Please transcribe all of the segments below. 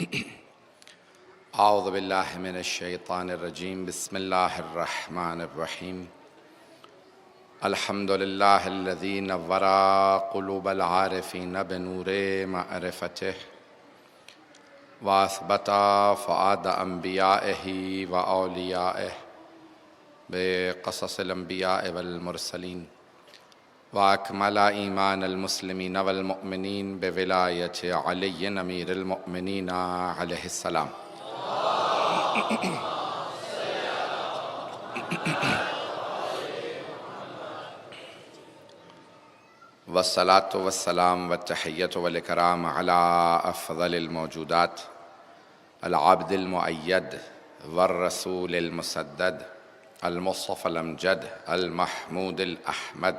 اعوذ باللہ من الشیطان الرجیم بسم اللہ الرحمن الرحیم الحمد للہ الذی نور قلوب العارفین بنور معرفتہ واثبت فؤاد انبیائہ واولیائہ بقصص الانبیاء والمرسلین واکمل ایمان المسلمین والمؤمنین بولایت علی امیر المؤمنین علیہ السلام والصلاة والسلام والتحیۃ والاکرام علی افضل الموجودات العبد المؤید والرسول المسدد المصطفى الامجد المحمود الاحمد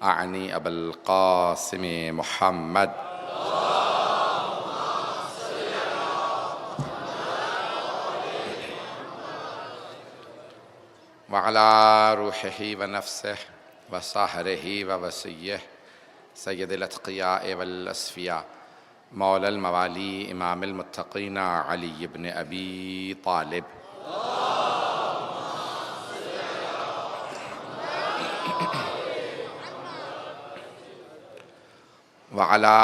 اعنی ابا القاسم محمد وعلى روحه ونفسه وصهره ووصيه سید الاتقیاء والاسفیاء مولا الموالی امام المتقین علی بن ابی طالب وعلى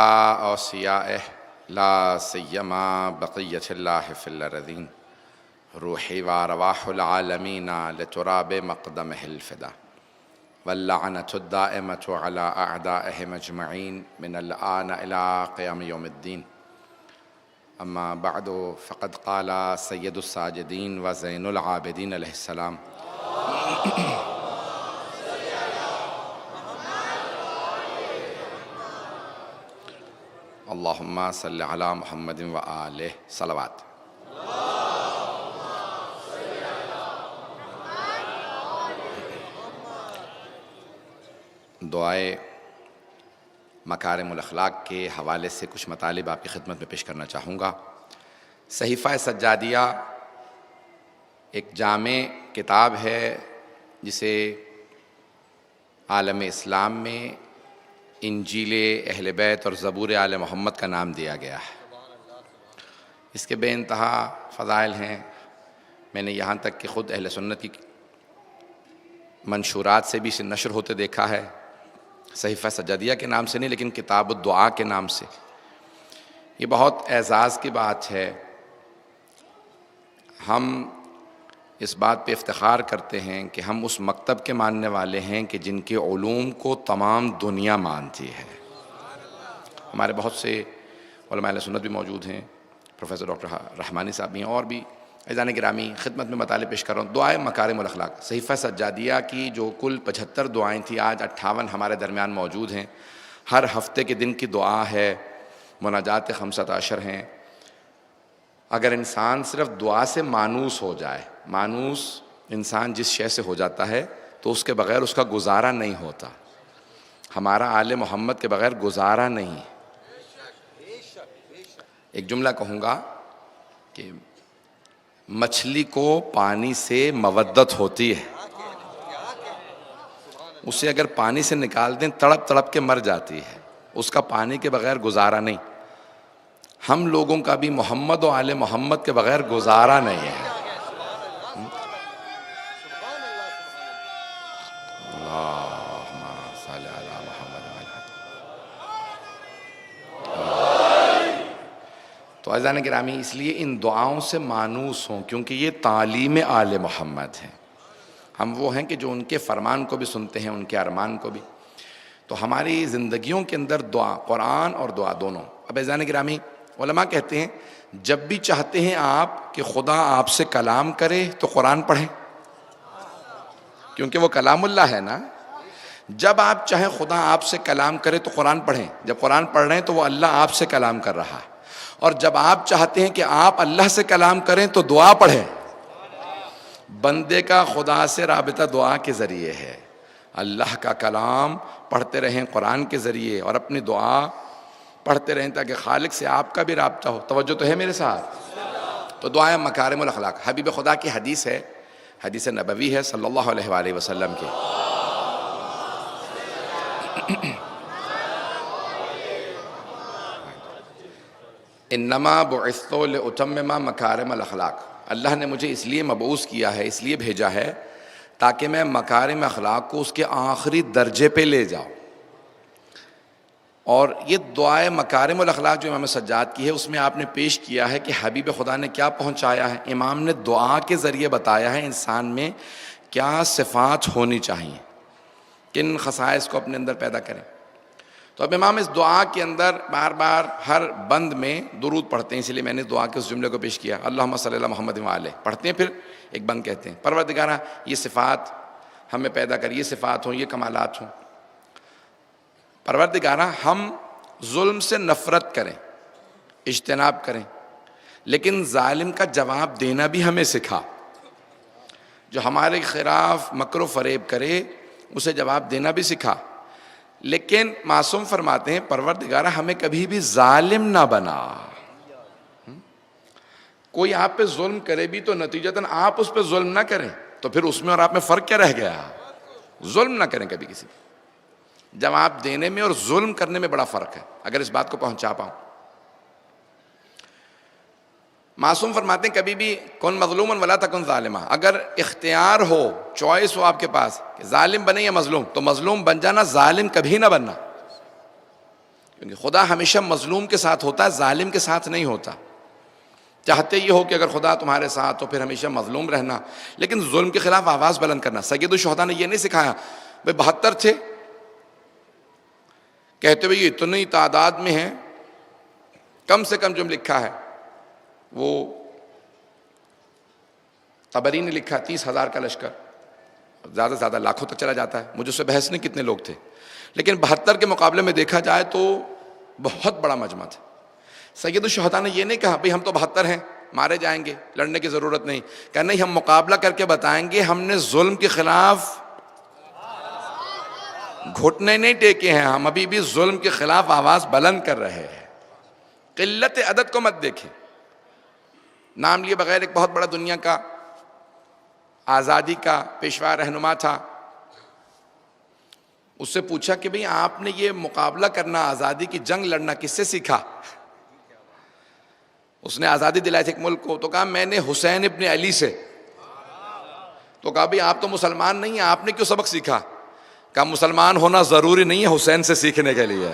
اوصیائه لا سیما بقیت اللہ فی الارضین روحی وارواح العالمین لتراب مقدمہ الفدا واللعنة الدائمة على أعدائهم أجمعين من الآن إلى قيام يوم الدين أما بعد فقد قال سيد الساجدين وزين العابدين عليه السلام اللهم صل على محمد وآله صلوات دعائے مکارم الاخلاق کے حوالے سے کچھ مطالب آپ کی خدمت میں پیش کرنا چاہوں گا۔ صحیفہ سجادیہ ایک جامع کتاب ہے جسے عالم اسلام میں انجیل اہل بیت اور زبور آل محمد کا نام دیا گیا ہے۔ اس کے بے انتہا فضائل ہیں۔ میں نے یہاں تک کہ خود اہل سنت کی منشورات سے بھی اسے نشر ہوتے دیکھا ہے، صحیفہ سجادیہ کے نام سے نہیں لیکن کتاب الدعا کے نام سے۔ یہ بہت اعزاز کی بات ہے۔ ہم اس بات پہ افتخار کرتے ہیں کہ ہم اس مکتب کے ماننے والے ہیں کہ جن کے علوم کو تمام دنیا مانتی ہے۔ ہمارے بہت سے علماء اہل سنت بھی موجود ہیں، پروفیسر ڈاکٹر رحمانی صاحب بھی ہیں، اور بھی عزیزان گرامی خدمت میں مطالب پیش کر رہا ہوں۔ دعائے مکارم الاخلاق صحیفہ سجادیہ کی جو کل 75 دعائیں تھیں، آج 58 ہمارے درمیان موجود ہیں۔ ہر ہفتے کے دن کی دعا ہے، مناجات 15 ہیں۔ اگر انسان صرف دعا سے مانوس ہو جائے، مانوس انسان جس شے سے ہو جاتا ہے تو اس کے بغیر اس کا گزارا نہیں ہوتا۔ ہمارا آل محمد کے بغیر گزارا نہیں۔ ایک جملہ کہوں گا کہ مچھلی کو پانی سے مودت ہوتی ہے، اسے اگر پانی سے نکال دیں تڑپ تڑپ کے مر جاتی ہے، اس کا پانی کے بغیر گزارا نہیں۔ ہم لوگوں کا بھی محمد و آل محمد کے بغیر گزارا نہیں ہے۔ تو عزیزان گرامی اس لیے ان دعاؤں سے مانوس ہوں، کیونکہ یہ تعلیم آل محمد ہے۔ ہم وہ ہیں کہ جو ان کے فرمان کو بھی سنتے ہیں، ان کے ارمان کو بھی۔ تو ہماری زندگیوں کے اندر دعا، قرآن اور دعا دونوں۔ اب عزیزان گرامی علماء کہتے ہیں جب بھی چاہتے ہیں آپ کہ خدا آپ سے کلام کرے تو قرآن پڑھیں، کیونکہ وہ کلام اللہ ہے نا۔ جب آپ چاہیں خدا آپ سے کلام کرے تو قرآن پڑھیں، جب قرآن پڑھ رہے ہیں تو وہ اللہ آپ سے کلام کر رہا ہے۔ اور جب آپ چاہتے ہیں کہ آپ اللہ سے کلام کریں تو دعا پڑھیں۔ بندے کا خدا سے رابطہ دعا کے ذریعے ہے۔ اللہ کا کلام پڑھتے رہیں قرآن کے ذریعے، اور اپنی دعا پڑھتے رہیں تاکہ خالق سے آپ کا بھی رابطہ ہو۔ توجہ تو ہے میرے ساتھ؟ تو دعائیں مکارم الاخلاق حبیب خدا کی حدیث ہے، حدیث نبوی ہے صلی اللہ علیہ وآلہ وسلم کی۔ انما بعثت لاتمم مکارم الاخلاق، اللہ نے مجھے اس لیے مبعوث کیا ہے، اس لیے بھیجا ہے تاکہ میں مکارم اخلاق کو اس کے آخری درجے پہ لے جاؤں۔ اور یہ دعائے مکارم الاخلاق جو امام سجاد کی ہے، اس میں آپ نے پیش کیا ہے کہ حبیب خدا نے کیا پہنچایا ہے۔ امام نے دعا کے ذریعے بتایا ہے انسان میں کیا صفات ہونی چاہیے، کن خصائص کو اپنے اندر پیدا کریں۔ تو اب امام اس دعا کے اندر بار بار ہر بند میں درود پڑھتے ہیں، اس لیے میں نے دعا کے اس جملے کو پیش کیا، اللہم صلی اللہ محمد وعلیہ پڑھتے ہیں، پھر ایک بند کہتے ہیں پروردگارہ یہ صفات ہمیں پیدا کر، یہ صفات ہوں، یہ کمالات ہوں۔ پروردگارہ ہم ظلم سے نفرت کریں، اجتناب کریں، لیکن ظالم کا جواب دینا بھی ہمیں سکھا، جو ہمارے خلاف مکر و فریب کرے اسے جواب دینا بھی سکھا۔ لیکن معصوم فرماتے ہیں پروردگارہ ہمیں کبھی بھی ظالم نہ بنا۔ کوئی آپ پہ ظلم کرے بھی تو نتیجتاً آپ اس پہ ظلم نہ کریں، تو پھر اس میں اور آپ میں فرق کیا رہ گیا؟ ظلم نہ کریں کبھی کسی پہ۔ جواب دینے میں اور ظلم کرنے میں بڑا فرق ہے، اگر اس بات کو پہنچا پاؤں۔ معصوم فرماتے ہیں کبھی بھی کن مظلوما ولا تکن ظالما، اگر اختیار ہو، چوائس ہو آپ کے پاس کہ ظالم بنے یا مظلوم، تو مظلوم بن جانا، ظالم کبھی نہ بننا، کیونکہ خدا ہمیشہ مظلوم کے ساتھ ہوتا ہے، ظالم کے ساتھ نہیں ہوتا۔ چاہتے یہ ہو کہ اگر خدا تمہارے ساتھ تو پھر ہمیشہ مظلوم رہنا، لیکن ظلم کے خلاف آواز بلند کرنا۔ سید الشہداء نے یہ نہیں سکھایا، بھئی 72 تھے، کہتے ہوئے یہ اتنی تعداد میں ہیں، کم سے کم جو لکھا ہے وہ طبری نے لکھا 30,000 کا لشکر، زیادہ سے زیادہ لاکھوں تک چلا جاتا ہے، مجھے اس سے بحث نہیں کتنے لوگ تھے، لیکن 72 کے مقابلے میں دیکھا جائے تو بہت بڑا مجمع تھا۔ سید الشہداء نے یہ نہیں کہا بھئی ہم تو 72 ہیں، مارے جائیں گے، لڑنے کی ضرورت نہیں، کہ نہیں ہم مقابلہ کر کے بتائیں گے ہم نے ظلم کے خلاف گھٹنے نہیں ٹیکے ہیں، ہم ابھی بھی ظلم کے خلاف آواز بلند کر رہے ہیں۔ قلت عدد کو مت دیکھیں، نام لیے بغیر ایک بہت بڑا دنیا کا آزادی کا پیشوا رہنما تھا، اس سے پوچھا کہ بھئی آپ نے یہ مقابلہ کرنا، آزادی کی جنگ لڑنا کس سے سیکھا؟ اس نے آزادی دلائی تھی ایک ملک کو، تو کہا میں نے حسین ابن علی سے۔ تو کہا بھئی آپ تو مسلمان نہیں ہیں، آپ نے کیوں سبق سیکھا؟ کہا مسلمان ہونا ضروری نہیں ہے حسین سے سیکھنے کے لیے۔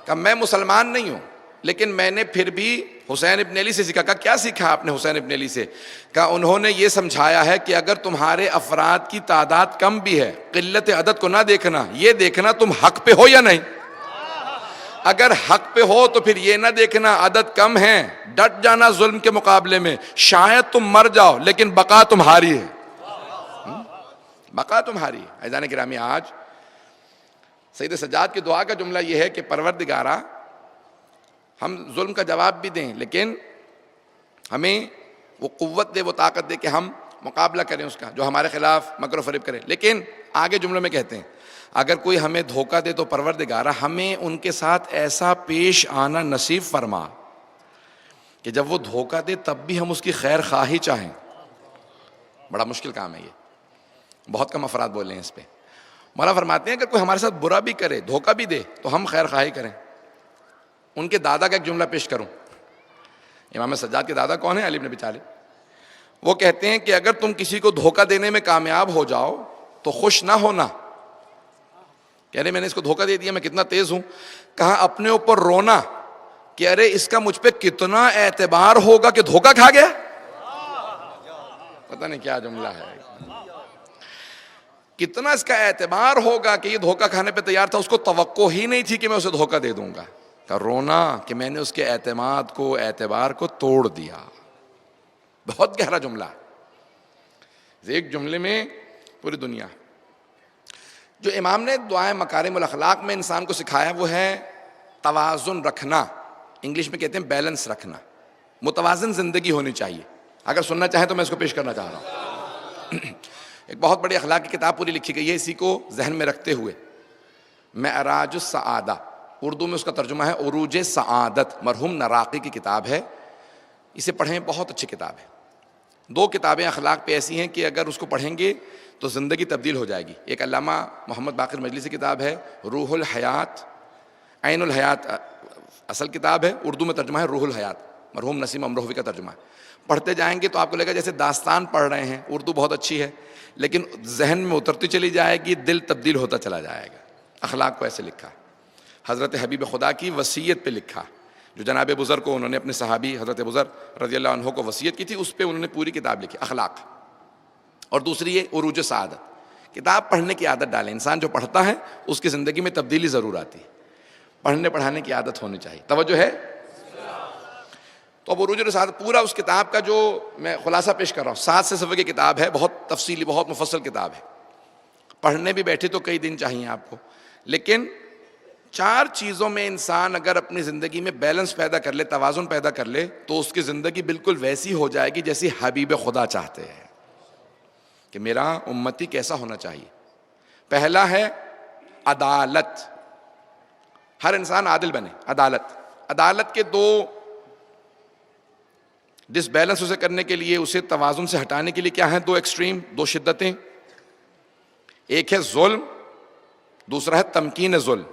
کہا میں مسلمان نہیں ہوں، لیکن میں نے پھر بھی حسین ابن علی سے سیکھا۔ کہا کیا سیکھا آپ نے حسین ابن علی سے؟ کہا انہوں نے یہ سمجھایا ہے کہ اگر تمہارے افراد کی تعداد کم بھی ہے، قلت عدد کو نہ دیکھنا، یہ دیکھنا تم حق پہ ہو یا نہیں۔ اگر حق پہ ہو تو پھر یہ نہ دیکھنا عدد کم ہے، ڈٹ جانا ظلم کے مقابلے میں، شاید تم مر جاؤ لیکن بقا تمہاری ہے، بقا تمہاری ہے۔ عزیزان گرامی، آج سید سجاد کی دعا کا جملہ یہ ہے کہ پروردگارہ ہم ظلم کا جواب بھی دیں، لیکن ہمیں وہ قوت دے، وہ طاقت دے کہ ہم مقابلہ کریں اس کا، جو ہمارے خلاف مکر و فریب کرے۔ لیکن آگے جملوں میں کہتے ہیں اگر کوئی ہمیں دھوکہ دے تو پروردگارہ ہمیں ان کے ساتھ ایسا پیش آنا نصیب فرما کہ جب وہ دھوکہ دے تب بھی ہم اس کی خیر خواہی چاہیں۔ بڑا مشکل کام ہے یہ، بہت کم افراد بولے ہیں اس پہ۔ مولا فرماتے ہیں اگر کوئی ہمارے ساتھ برا بھی کرے، دھوکہ بھی دے، تو ہم خیر خواہی کریں۔ ان کے دادا کا ایک جملہ پیش کروں، امام سجاد کے دادا کون ہیں؟ علی بن ابی طالب۔ وہ کہتے ہیں کہ اگر تم کسی کو دھوکہ دینے میں کامیاب ہو جاؤ تو خوش نہ ہونا، کہہ رہے میں نے اس کو دھوکہ دے دیا، میں کتنا تیز ہوں۔ کہا اپنے اوپر رونا کہ ارے اس کا مجھ پہ کتنا اعتبار ہوگا کہ دھوکہ کھا گیا۔ پتہ نہیں کیا جملہ ہے، کتنا اس کا اعتبار ہوگا کہ یہ دھوکہ کھانے پہ تیار تھا، اس کو توقع ہی نہیں تھی کہ میں اسے دھوکہ دے دوں گا۔ کہ رونا کہ میں نے اس کے اعتماد کو، اعتبار کو توڑ دیا۔ بہت گہرا جملہ ہے، ایک جملے میں پوری دنیا۔ جو امام نے دعائے مکارم الاخلاق میں انسان کو سکھایا وہ ہے توازن رکھنا، انگلش میں کہتے ہیں بیلنس رکھنا، متوازن زندگی ہونی چاہیے۔ اگر سننا چاہیں تو میں اس کو پیش کرنا چاہ رہا ہوں۔ ایک بہت بڑی اخلاق کی کتاب پوری لکھی گئی ہے اسی کو ذہن میں رکھتے ہوئے، معراج السعادہ، اردو میں اس کا ترجمہ ہے عروج سعادت، مرحوم نراقی کی کتاب ہے، اسے پڑھیں، بہت اچھی کتاب ہے۔ دو کتابیں اخلاق پہ ایسی ہیں کہ اگر اس کو پڑھیں گے تو زندگی تبدیل ہو جائے گی۔ ایک علامہ محمد باقر مجلسی کتاب ہے روح الحیات عین الحیات اصل کتاب ہے، اردو میں ترجمہ ہے روح الحیات، مرحوم نسیم امروہوی کا ترجمہ ہے. پڑھتے جائیں گے تو آپ کو لگے گا جیسے داستان پڑھ رہے ہیں. اردو بہت اچھی ہے لیکن ذہن میں اترتی چلی جائے گی، دل تبدیل ہوتا چلا جائے گا. اخلاق کو ایسے لکھا، حضرت حبیب خدا کی وصیت پہ لکھا، جو جناب بزرگ کو انہوں نے اپنے صحابی حضرت بزرگ رضی اللہ عنہ کو وصیت کی تھی، اس پہ انہوں نے پوری کتاب لکھی اخلاق. اور دوسری یہ عروج سعادت، کتاب پڑھنے کی عادت ڈالیں. انسان جو پڑھتا ہے اس کی زندگی میں تبدیلی ضرور آتی ہے. پڑھنے پڑھانے کی عادت ہونی چاہیے. توجہ ہے؟ تو اب عروج سعادت پورا اس کتاب کا جو میں خلاصہ پیش کر رہا ہوں، 7 صفحے کی کتاب ہے، بہت تفصیلی بہت مفصل کتاب ہے. پڑھنے بھی بیٹھے تو کئی دن چاہیے آپ کو، لیکن 4 چیزوں میں انسان اگر اپنی زندگی میں بیلنس پیدا کر لے، توازن پیدا کر لے، تو اس کی زندگی بالکل ویسی ہو جائے گی جیسی حبیب خدا چاہتے ہیں کہ میرا امتی کیسا ہونا چاہیے. پہلا ہے عدالت. ہر انسان عادل بنے. عدالت کے 2 ڈس بیلنس اسے کرنے کے لیے، اسے توازن سے ہٹانے کے لیے کیا ہیں؟ 2 ایکسٹریم، 2 شدتیں. ایک ہے ظلم، دوسرا ہے تمکین ظلم.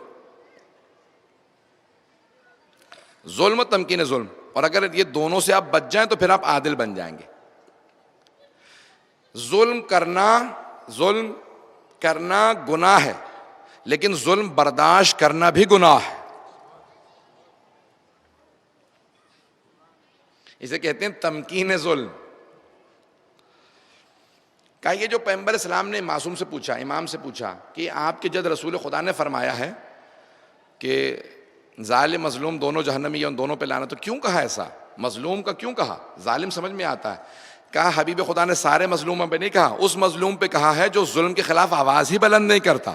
ظلم و تمکین ظلم. اور اگر یہ دونوں سے آپ بچ جائیں تو پھر آپ عادل بن جائیں گے. ظلم کرنا گناہ ہے، لیکن ظلم برداشت کرنا بھی گناہ ہے. اسے کہتے ہیں تمکین ظلم. کہ یہ جو پیغمبر اسلام نے معصوم سے پوچھا، امام سے پوچھا کہ آپ کے جد رسول خدا نے فرمایا ہے کہ ظالم مظلوم دونوں جہنمی ہیں، ان دونوں پہ لعنت، تو کیوں کہا ایسا؟ مظلوم کا کیوں کہا؟ ظالم سمجھ میں آتا ہے. کہا حبیب خدا نے سارے مظلوموں پہ نہیں کہا، اس مظلوم پہ کہا ہے جو ظلم کے خلاف آواز ہی بلند نہیں کرتا.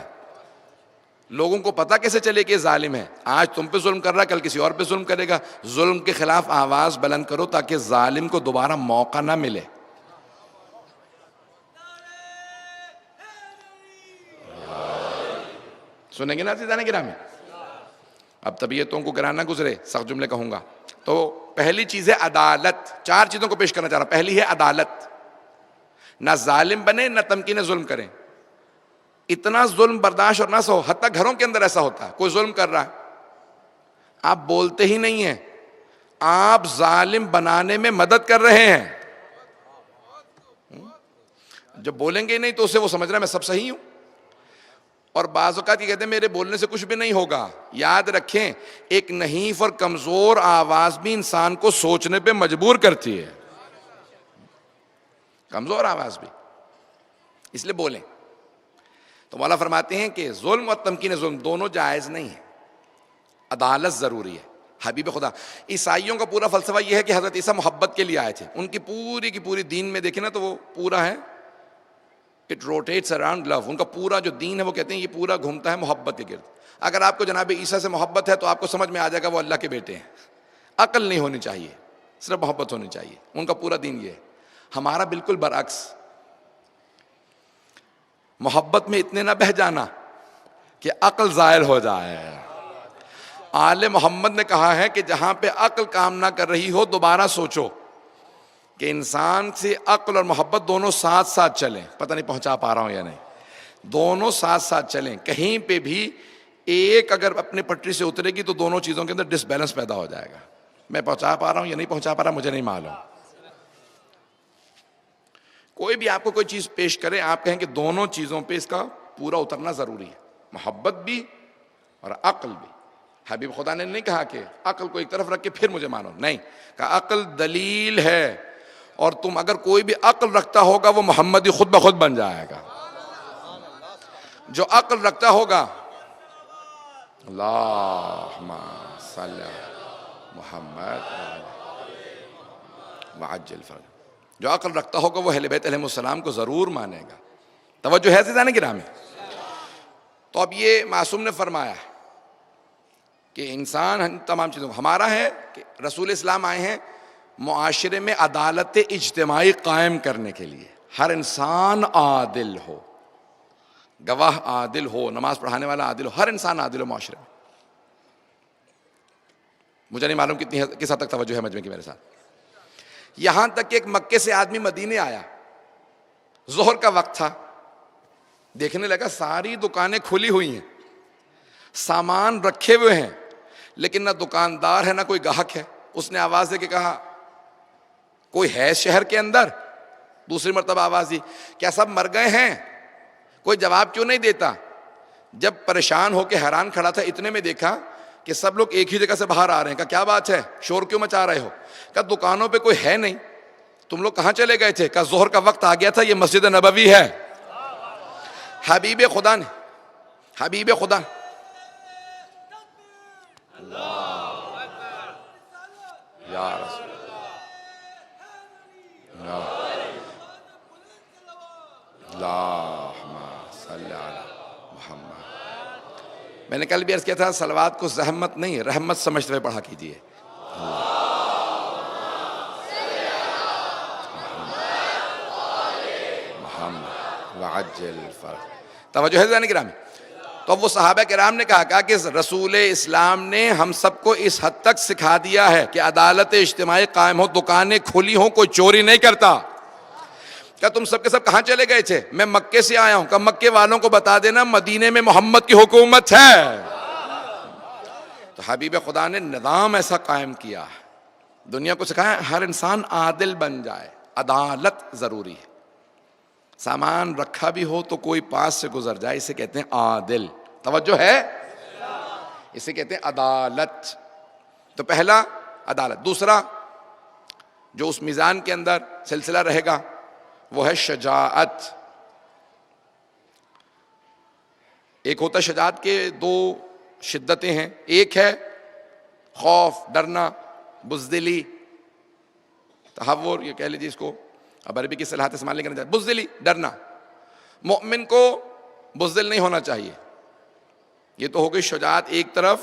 لوگوں کو پتہ کیسے چلے کہ یہ ظالم ہے؟ آج تم پہ ظلم کر رہا ہے، کل کسی اور پہ ظلم کرے گا. ظلم کے خلاف آواز بلند کرو تاکہ ظالم کو دوبارہ موقع نہ ملے. سنیں گے نا عزیزان گرامی؟ اب طبیعتوں کو گرانا گزرے، سخت جملے کہوں گا. تو پہلی چیز ہے عدالت. 4 چیزوں کو پیش کرنا چاہ رہا ہوں. پہلی ہے عدالت. نہ ظالم بنے، نہ تمکین ظلم کریں. اتنا ظلم برداشت اور نہ سہو. حتیٰ گھروں کے اندر ایسا ہوتا ہے، کوئی ظلم کر رہا ہے، آپ بولتے ہی نہیں ہیں، آپ ظالم بنانے میں مدد کر رہے ہیں. جب بولیں گے نہیں تو اسے وہ سمجھ رہا ہے میں سب صحیح ہوں. اور بعض اوقات یہ کہتے ہیں میرے بولنے سے کچھ بھی نہیں ہوگا. یاد رکھیں، ایک نحیف اور کمزور آواز بھی انسان کو سوچنے پہ مجبور کرتی ہے. کمزور آواز بھی، اس لیے بولیں. تو مولا فرماتے ہیں کہ ظلم اور تمکین ظلم دونوں جائز نہیں ہیں. عدالت ضروری ہے. حبیب خدا، عیسائیوں کا پورا فلسفہ یہ ہے کہ حضرت عیسیٰ محبت کے لیے آئے تھے. ان کی پوری دین میں دیکھیں نا تو وہ پورا ہے اٹ روٹیٹس اراؤنڈ لو. ان کا پورا جو دین ہے وہ کہتے ہیں یہ پورا گھومتا ہے محبت کے گرد. اگر آپ کو جناب عیسیٰ سے محبت ہے تو آپ کو سمجھ میں آ جائے گا وہ اللہ کے بیٹے ہیں. عقل نہیں ہونی چاہیے، صرف محبت ہونی چاہیے. ان کا پورا دین یہ ہے. ہمارا بالکل برعکس. محبت میں اتنے نہ بہہ جانا کہ عقل زائل ہو جائے. آل محمد نے کہا ہے کہ جہاں پہ عقل کام نہ کر رہی ہو دوبارہ سوچو کہ انسان سے عقل اور محبت دونوں ساتھ ساتھ چلیں. پتہ نہیں پہنچا پا رہا ہوں یا نہیں. دونوں ساتھ ساتھ چلیں. کہیں پہ بھی ایک اگر اپنی پٹری سے اترے گی تو دونوں چیزوں کے اندر ڈس بیلنس پیدا ہو جائے گا. میں پہنچا پا رہا ہوں یا نہیں پہنچا پا رہا مجھے نہیں معلوم. کوئی بھی آپ کو کوئی چیز پیش کرے، آپ کہیں کہ دونوں چیزوں پہ اس کا پورا اترنا ضروری ہے، محبت بھی اور عقل بھی. حبیب خدا نے نہیں کہا کہ عقل کو ایک طرف رکھ کے پھر مجھے مانو. نہیں، کہا عقل دلیل ہے، اور تم اگر کوئی بھی عقل رکھتا ہوگا وہ محمدی خود بخود بن جائے گا. جو عقل رکھتا ہوگا، اللہم صلی محمد وعجل فرج، جو عقل رکھتا ہوگا وہ اہل بیت علیہ السلام کو ضرور مانے گا. توجہ ہے عزیزان گرامی؟ تو اب یہ معصوم نے فرمایا کہ انسان تمام چیزوں ہمارا ہے کہ رسول اسلام آئے ہیں معاشرے میں عدالت اجتماعی قائم کرنے کے لیے. ہر انسان عادل ہو، گواہ عادل ہو، نماز پڑھانے والا عادل ہو، ہر انسان عادل ہو معاشرے میں. مجھے نہیں معلوم کس حد تک توجہ ہے مجمع کی میرے ساتھ. یہاں تک کہ ایک مکے سے آدمی مدینے آیا، ظہر کا وقت تھا، دیکھنے لگا ساری دکانیں کھلی ہوئی ہیں، سامان رکھے ہوئے ہیں، لیکن نہ دکاندار ہے نہ کوئی گاہک ہے. اس نے آواز دے کے کہا کوئی ہے شہر کے اندر؟ دوسری مرتبہ آواز دی کیا سب مر گئے ہیں؟ کوئی جواب کیوں نہیں دیتا؟ جب پریشان ہو کے حیران کھڑا تھا اتنے میں دیکھا کہ سب لوگ ایک ہی جگہ سے باہر آ رہے ہیں. کہا کیا بات ہے، شور کیوں مچا رہے ہو؟ کہا دکانوں پہ کوئی ہے نہیں. تم لوگ کہاں چلے گئے تھے؟ کہا ظہر کا وقت آ گیا تھا، یہ مسجد نبوی ہے. حبیب خدا نے یا رسول اللہم صلی علی محمد. میں نے کل بھی عرض کیا تھا صلوات کو زحمت نہیں رحمت سمجھتے ہوئے پڑھا کیجئے. محمد وعجل فرج. توجہ ہے ذہن گرامی. تو وہ صحابہ کرام نے کہا کہ رسول اسلام نے ہم سب کو اس حد تک سکھا دیا ہے کہ عدالت اجتماعی قائم ہو، دکانیں کھلی ہوں، کوئی چوری نہیں کرتا. کیا تم سب کے سب کہاں چلے گئے تھے؟ میں مکے سے آیا ہوں. کہ مکے والوں کو بتا دینا مدینے میں محمد کی حکومت ہے. تو حبیب خدا نے نظام ایسا قائم کیا، دنیا کو سکھایا ہر انسان عادل بن جائے. عدالت ضروری ہے. سامان رکھا بھی ہو تو کوئی پاس سے گزر جائے، اسے کہتے ہیں عادل. توجہ ہے، اسے کہتے ہیں عدالت. تو پہلا عدالت. دوسرا جو اس میزان کے اندر سلسلہ رہے گا وہ ہے شجاعت. ایک ہوتا شجاعت کے دو شدتیں ہیں. ایک ہے خوف، ڈرنا، بزدلی، تہور، یہ کہہ لیجیے اس کو، اب عربی کی اصطلاحات استعمال نہیں کرنا چاہتے. بزدلی، ڈرنا. مومن کو بزدل نہیں ہونا چاہیے. یہ تو ہو گئی شجاعت ایک طرف،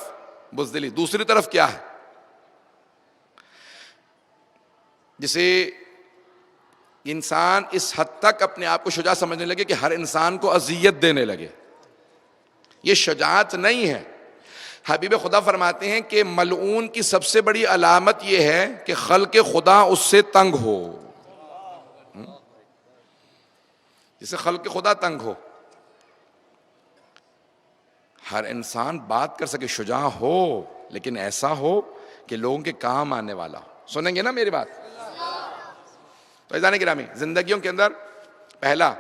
بزدلی دوسری طرف. کیا ہے؟ جسے انسان اس حد تک اپنے آپ کو شجاع سمجھنے لگے کہ ہر انسان کو اذیت دینے لگے. یہ شجاعت نہیں ہے. حبیب خدا فرماتے ہیں کہ ملعون کی سب سے بڑی علامت یہ ہے کہ خلق خدا اس سے تنگ ہو. جسے خلق خدا تنگ ہو. ہر انسان بات کر سکے، شجاع ہو، لیکن ایسا ہو کہ لوگوں کے کام آنے والا ہو. سنیں گے نا میری بات؟ تو عزیزان گرامی، زندگیوں کے اندر پہلا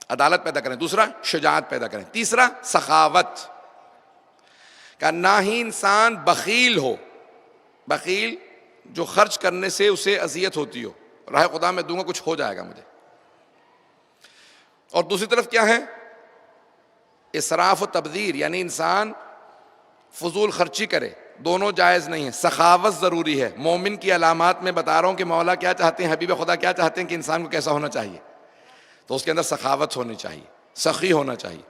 عدالت پیدا کریں، دوسرا شجاعت پیدا کریں، تیسرا سخاوت. کہ نہ ہی انسان بخیل ہو. بخیل جو خرچ کرنے سے اسے اذیت ہوتی ہو، راہ خدا میں دوں گا کچھ ہو جائے گا مجھے. اور دوسری طرف کیا ہے؟ اسراف و تبذیر، یعنی انسان فضول خرچی کرے. دونوں جائز نہیں ہیں. سخاوت ضروری ہے. مومن کی علامات میں بتا رہا ہوں کہ مولا کیا چاہتے ہیں، حبیب خدا کیا چاہتے ہیں کہ انسان کو کیسا ہونا چاہیے. تو اس کے اندر سخاوت ہونی چاہیے، سخی ہونا چاہیے.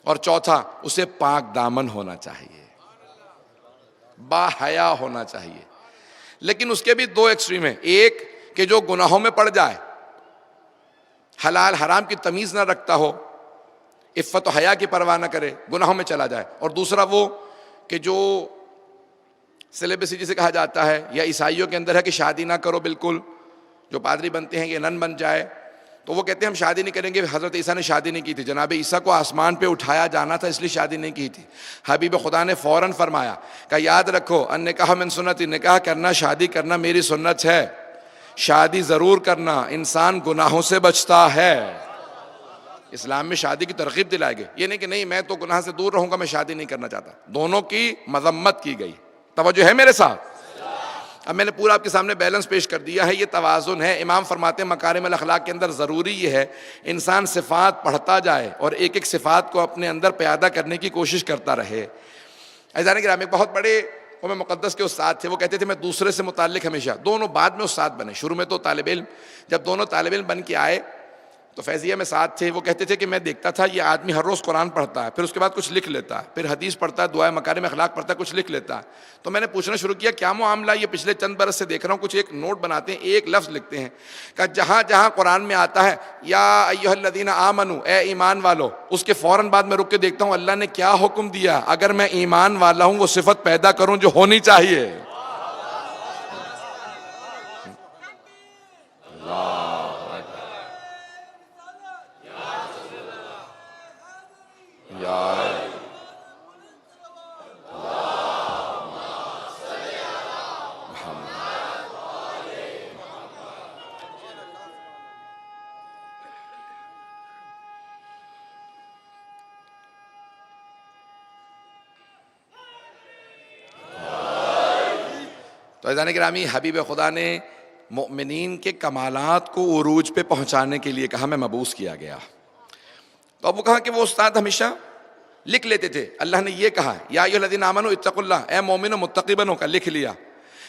اور چوتھا اسے پاک دامن ہونا چاہیے، با حیا ہونا چاہیے. لیکن اس کے بھی دو ایکسٹریم ہیں. ایک کہ جو گناہوں میں پڑ جائے، حلال حرام کی تمیز نہ رکھتا ہو، عفت و حیا کی پرواہ نہ کرے، گناہوں میں چلا جائے. اور دوسرا وہ کہ جو سلیبسی جسے کہا جاتا ہے، یا عیسائیوں کے اندر ہے کہ شادی نہ کرو بالکل، جو پادری بنتے ہیں یہ نن بن جائے. تو وہ کہتے ہیں ہم شادی نہیں کریں گے. حضرت عیسیٰ نے شادی نہیں کی تھی، جناب عیسیٰ کو آسمان پہ اٹھایا جانا تھا اس لیے شادی نہیں کی تھی. حبیب خدا نے فوراً فرمایا کہ یاد رکھو ان نکاح من سنتی، نکاح کرنا، شادی کرنا میری سنت ہے. شادی ضرور کرنا، انسان گناہوں سے بچتا ہے. اسلام میں شادی کی ترغیب دلائے گی. یہ نہیں کہ نہیں میں تو گناہ سے دور رہوں گا، میں شادی نہیں کرنا چاہتا. دونوں کی مذمت کی گئی. توجہ ہے میرے ساتھ؟ اب میں نے پورا آپ کے سامنے بیلنس پیش کر دیا ہے. یہ توازن ہے. امام فرماتے ہیں مکارم الاخلاق کے اندر ضروری یہ ہے انسان صفات پڑھتا جائے اور ایک ایک صفات کو اپنے اندر پیدا کرنے کی کوشش کرتا رہے. عزیزان گرامی، بہت بڑے قوم مقدس کے استاد تھے. وہ کہتے تھے میں دوسرے سے متعلق ہمیشہ، دونوں بعد میں استاد بنے. شروع میں تو طالب علم، جب دونوں طالب علم بن کے آئے تو فیضیہ میں ساتھ تھے. وہ کہتے تھے کہ میں دیکھتا تھا یہ آدمی ہر روز قرآن پڑھتا ہے، پھر اس کے بعد کچھ لکھ لیتا ہے، پھر حدیث پڑھتا ہے، دعائے مکارم اخلاق پڑھتا ہے، کچھ لکھ لیتا ہے. تو میں نے پوچھنا شروع کیا کیا معاملہ؟ یہ پچھلے چند برس سے دیکھ رہا ہوں کچھ ایک نوٹ بناتے ہیں، ایک لفظ لکھتے ہیں کہ جہاں جہاں قرآن میں آتا ہے یا ایھا الذین آمنو، اے ایمان والو، اس کے فوراً بعد میں رک کے دیکھتا ہوں اللہ نے کیا حکم دیا. اگر میں ایمان والا ہوں وہ صفت پیدا کروں جو ہونی چاہیے. تو عزیزان گرامی، حبیب خدا نے مؤمنین کے کمالات کو عروج پہ پہنچانے کے لیے کہا میں مبعوث کیا گیا. تو اب وہ کہا کہ وہ استاد ہمیشہ لکھ لیتے تھے. اللہ نے یہ کہا یا ایھا الذین آمنوا اتقوا اللہ، اے مومنو متقی بنو کا لکھ لیا.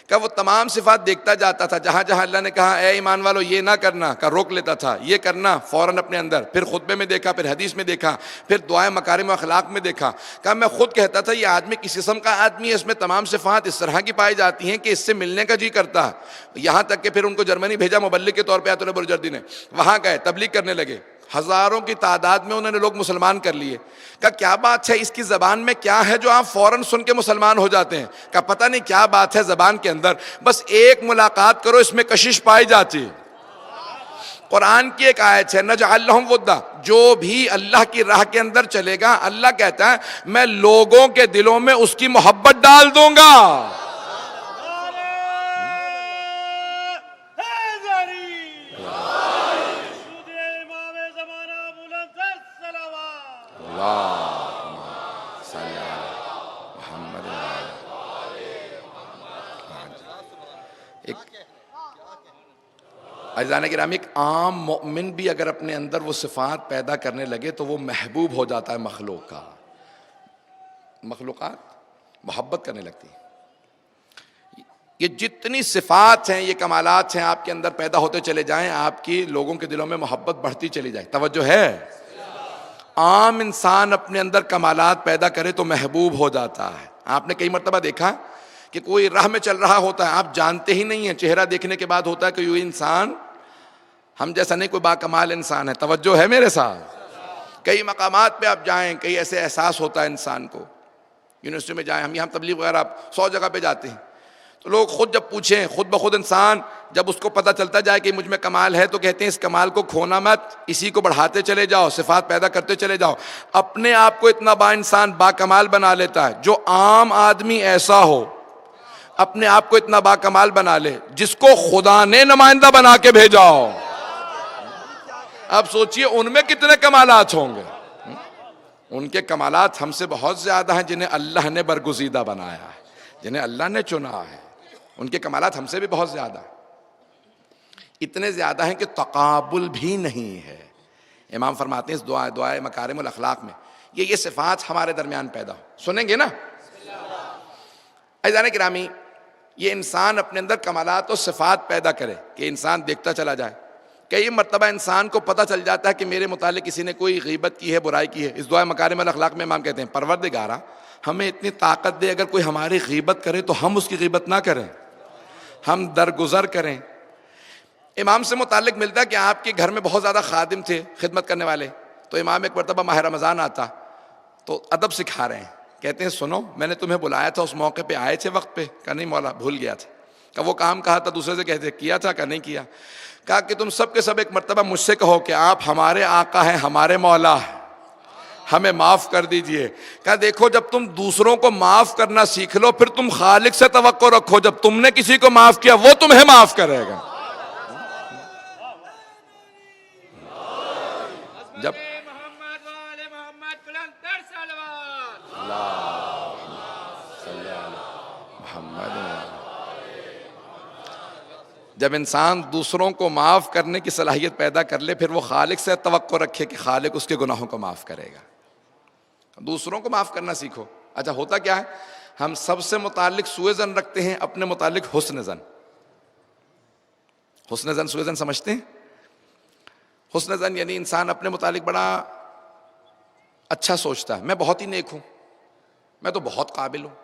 کہ وہ تمام صفات دیکھتا جاتا تھا، جہاں جہاں اللہ نے کہا اے ایمان والو یہ نہ کرنا کا روک لیتا تھا، یہ کرنا فوراً اپنے اندر. پھر خطبے میں دیکھا، پھر حدیث میں دیکھا، پھر دعائے مکارم و اخلاق میں دیکھا. کہ میں خود کہتا تھا یہ آدمی کس قسم کا آدمی ہے، اس میں تمام صفات اس طرح کی پائی جاتی ہیں کہ اس سے ملنے کا جی کرتا ہے. یہاں تک کہ پھر ان کو جرمنی بھیجا مبلغ کے طور پہ آیت اللہ برجردی نے. وہاں گئے، تبلیغ کرنے لگے. ہزاروں کی تعداد میں انہوں نے لوگ مسلمان کر لیے. کہ کیا بات ہے اس کی زبان میں، کیا ہے جو آپ فوراً سن کے مسلمان ہو جاتے ہیں؟ کہ پتہ نہیں کیا بات ہے زبان کے اندر، بس ایک ملاقات کرو اس میں کشش پائی جاتی. قرآن کی ایک آیت ہے نجعل لہم ودا، جو بھی اللہ کی راہ کے اندر چلے گا اللہ کہتا ہے میں لوگوں کے دلوں میں اس کی محبت ڈال دوں گا. عزیزان گرامی، ایک عام مومن بھی اگر اپنے اندر وہ صفات پیدا کرنے لگے تو وہ محبوب ہو جاتا ہے مخلوق کا. مخلوقات محبت کرنے لگتی ہیں. یہ جتنی صفات ہیں، یہ کمالات ہیں، آپ کے اندر پیدا ہوتے چلے جائیں، آپ کی لوگوں کے دلوں میں محبت بڑھتی چلی جائے. توجہ ہے؟ عام انسان اپنے اندر کمالات پیدا کرے تو محبوب ہو جاتا ہے. آپ نے کئی مرتبہ دیکھا کہ کوئی راہ میں چل رہا ہوتا ہے، آپ جانتے ہی نہیں ہیں، چہرہ دیکھنے کے بعد ہوتا ہے کہ یہ انسان ہم جیسا نہیں، کوئی باکمال انسان ہے. توجہ ہے میرے ساتھ؟ کئی مقامات پہ آپ جائیں، کئی ایسے احساس ہوتا ہے انسان کو. یونیورسٹی میں جائیں، ہم یہاں تبلیغ وغیرہ 100 جگہ پہ جاتے ہیں، تو لوگ خود جب پوچھیں، خود بخود انسان جب اس کو پتہ چلتا جائے کہ مجھ میں کمال ہے تو کہتے ہیں اس کمال کو کھونا مت، اسی کو بڑھاتے چلے جاؤ، صفات پیدا کرتے چلے جاؤ. اپنے آپ کو اتنا با انسان با کمال بنا لیتا ہے. جو عام آدمی ایسا ہو، اپنے آپ کو اتنا با کمال بنا لے جس کو خدا نے نمائندہ بنا کے بھیجا ہو. اب سوچئے ان میں کتنے کمالات ہوں گے. ان کے کمالات ہم سے بہت زیادہ ہیں جنہیں اللہ نے برگزیدہ بنایا ہے، جنہیں اللہ نے چنا ہے. ان کے کمالات ہم سے بھی بہت زیادہ ہیں. اتنے زیادہ ہیں کہ تقابل بھی نہیں ہے. امام فرماتے ہیں اس دعائے مکارم الاخلاق میں یہ صفات ہمارے درمیان پیدا ہو. سنیں گے نا؟ عزیزان گرامی، یہ انسان اپنے اندر کمالات و صفات پیدا کرے کہ انسان دیکھتا چلا جائے. کئی مرتبہ انسان کو پتہ چل جاتا ہے کہ میرے متعلق کسی نے کوئی غیبت کی ہے، برائی کی ہے. اس دعائے مکارم الاخلاق میں امام کہتے ہیں پروردگارا ہمیں اتنی طاقت دے، اگر کوئی ہماری غیبت کرے تو ہم اس کی غیبت نہ کریں، ہم درگزر کریں. امام سے متعلق ملتا ہے کہ آپ کے گھر میں بہت زیادہ خادم تھے، خدمت کرنے والے. تو امام ایک مرتبہ ماہ رمضان آتا تو ادب سکھا رہے ہیں. کہتے ہیں سنو، میں نے تمہیں بلایا تھا، اس موقع پہ آئے تھے وقت پہ؟ کہا نہیں مولا بھول گیا تھا. کہ وہ کام کہا تھا دوسرے سے کہتے کیا تھا؟ کہ نہیں کیا. کہا کہ تم سب کے سب ایک مرتبہ مجھ سے کہو کہ آپ ہمارے آقا ہیں، ہمارے مولا ہیں، ہمیں معاف کر دیجئے. کہا دیکھو جب تم دوسروں کو معاف کرنا سیکھ لو پھر تم خالق سے توقع رکھو جب تم نے کسی کو معاف کیا وہ تمہیں معاف کرے گا. جب جب انسان دوسروں کو معاف کرنے کی صلاحیت پیدا کر لے پھر وہ خالق سے توقع رکھے کہ خالق اس کے گناہوں کو معاف کرے گا. دوسروں کو معاف کرنا سیکھو. اچھا ہوتا کیا ہے، ہم سب سے متعلق سوء ظن رکھتے ہیں، اپنے متعلق حسن ظن. حسن ظن سوء ظن سمجھتے ہیں؟ حسن ظن یعنی انسان اپنے متعلق بڑا اچھا سوچتا ہے، میں بہت ہی نیک ہوں، میں تو بہت قابل ہوں،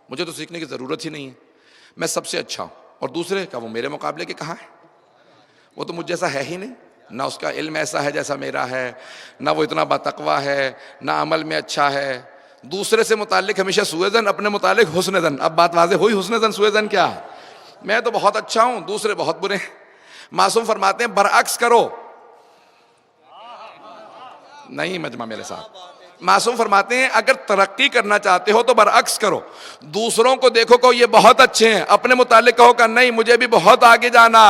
مجھے تو سیکھنے کی ضرورت ہی نہیں ہے، میں سب سے اچھا ہوں. اور دوسرے کا وہ میرے مقابلے کے کہاں ہے، وہ تو مجھ جیسا ہے ہی نہیں، نہ اس کا علم ایسا ہے جیسا میرا ہے، نہ وہ اتنا باتقویٰ ہے، نہ عمل میں اچھا ہے. دوسرے سے متعلق ہمیشہ سوء ظن، اپنے متعلق حسن ظن. اب بات واضح ہوئی، حسن ظن سوء ظن کیا ہے؟ میں تو بہت اچھا ہوں، دوسرے بہت برے ہیں. معصوم فرماتے ہیں برعکس کرو. نہیں مجمع میرے ساتھ. معصوم فرماتے ہیں اگر ترقی کرنا چاہتے ہو تو برعکس کرو. دوسروں کو دیکھو کہ یہ بہت اچھے ہیں، اپنے متعلق کہو کہ نہیں مجھے بھی بہت آگے جانا.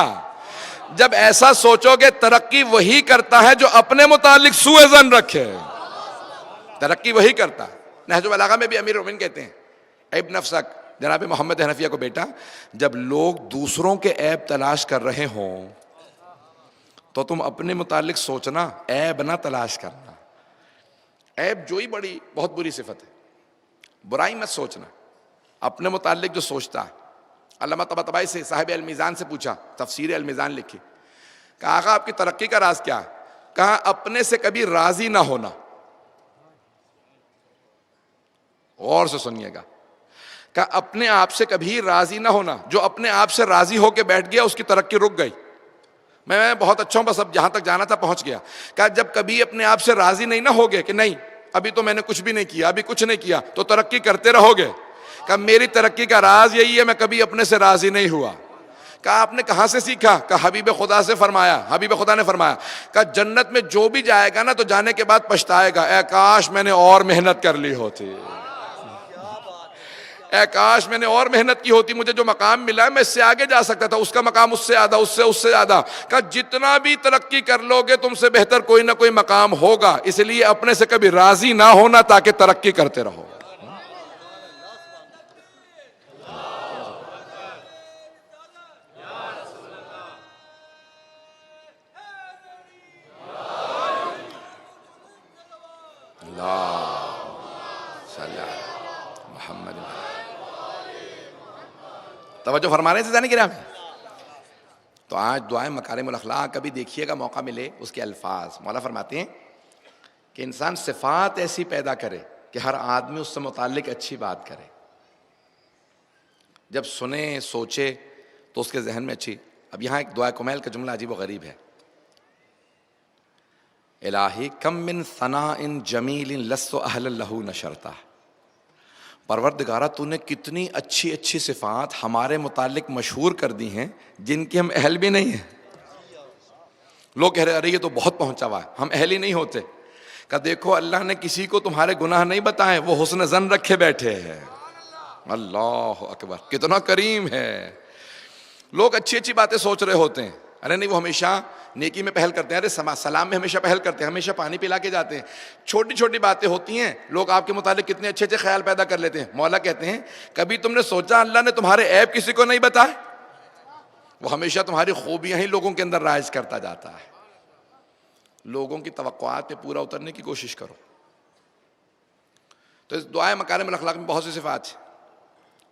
جب ایسا سوچو گے ترقی وہی کرتا ہے جو اپنے متعلق سوء ظن رکھے. ترقی وہی کرتا ہے. نہج البلاغہ میں بھی امیر المومنین کہتے ہیں ابن نفسک جناب محمد حنفیہ کو بیٹا جب لوگ دوسروں کے عیب تلاش کر رہے ہوں تو تم اپنے متعلق سوچنا، عیب نہ تلاش کرنا. عیب جوئی بڑی بہت بری صفت ہے، برائی مت سوچنا. اپنے متعلق جو سوچتا ہے، علامہ طباطبائی سے صاحب المیزان سے پوچھا، تفسیر المیزان لکھی، کہا آقا آپ کی ترقی کا راز کیا ہے؟ کہا اپنے سے کبھی راضی نہ ہونا. غور سے سنیے گا، کہ اپنے آپ سے کبھی راضی نہ ہونا. جو اپنے آپ سے راضی ہو کے بیٹھ گیا اس کی ترقی رک گئی. میں بہت اچھا ہوں، بس اب جہاں تک جانا تھا پہنچ گیا. کہ جب کبھی اپنے آپ سے راضی نہیں نہ ہوگے کہ نہیں ابھی تو میں نے کچھ بھی نہیں کیا، ابھی کچھ نہیں کیا، تو ترقی کرتے رہو گے. کہ میری ترقی کا راز یہی ہے، میں کبھی اپنے سے راضی نہیں ہوا. کہا آپ نے کہاں سے سیکھا؟ کہ حبیب خدا سے فرمایا. حبیب خدا نے فرمایا کہ جنت میں جو بھی جائے گا نا تو جانے کے بعد پچھتائے گا، اے کاش میں نے اور محنت کر لی ہوتی، اے کاش میں نے اور محنت کی ہوتی، مجھے جو مقام ملا ہے میں اس سے آگے جا سکتا تھا، اس کا مقام اس سے زیادہ، اس سے زیادہ. کہ جتنا بھی ترقی کر لو گے تم سے بہتر کوئی نہ کوئی مقام ہوگا. اس لیے اپنے سے کبھی راضی نہ ہونا تاکہ ترقی کرتے رہو. محمد توجہ فرما رہے تھے کرام. تو آج دعائیں مکارم الاخلاق کبھی دیکھیے گا، موقع ملے اس کے الفاظ. مولا فرماتے ہیں کہ انسان صفات ایسی پیدا کرے کہ ہر آدمی اس سے متعلق اچھی بات کرے. جب سنے سوچے تو اس کے ذہن میں اچھی. اب یہاں ایک دعا کمیل کا جملہ عجیب و غریب ہے. الہی کم من ثناء جمیل لست اہلا لہ نشرتا. پروردگارہ تو نے کتنی اچھی اچھی صفات ہمارے متعلق مشہور کر دی ہیں جن کے ہم اہل بھی نہیں ہیں. لوگ کہہ رہے ارے یہ تو بہت پہنچا ہوا ہے، ہم اہل ہی نہیں ہوتے. کہ دیکھو اللہ نے کسی کو تمہارے گناہ نہیں بتائے، وہ حسن ظن رکھے بیٹھے ہیں. اللہ اکبر، کتنا کریم ہے. لوگ اچھی اچھی باتیں سوچ رہے ہوتے ہیں، ارے نہیں وہ ہمیشہ نیکی میں پہل کرتے ہیں، ارے سلام میں ہمیشہ پہل کرتے ہیں، ہمیشہ پانی پلا کے جاتے ہیں. چھوٹی چھوٹی باتیں ہوتی ہیں، لوگ آپ کے متعلق کتنے اچھے اچھے خیال پیدا کر لیتے ہیں. مولا کہتے ہیں کبھی تم نے سوچا اللہ نے تمہارے عیب کسی کو نہیں بتائے؟ وہ ہمیشہ تمہاری خوبیاں ہی لوگوں کے اندر رائج کرتا جاتا ہے. لوگوں کی توقعات پہ پورا اترنے کی کوشش کرو. تو اس دعائے مکارم الاخلاق میں بہت سی صفات ہیں.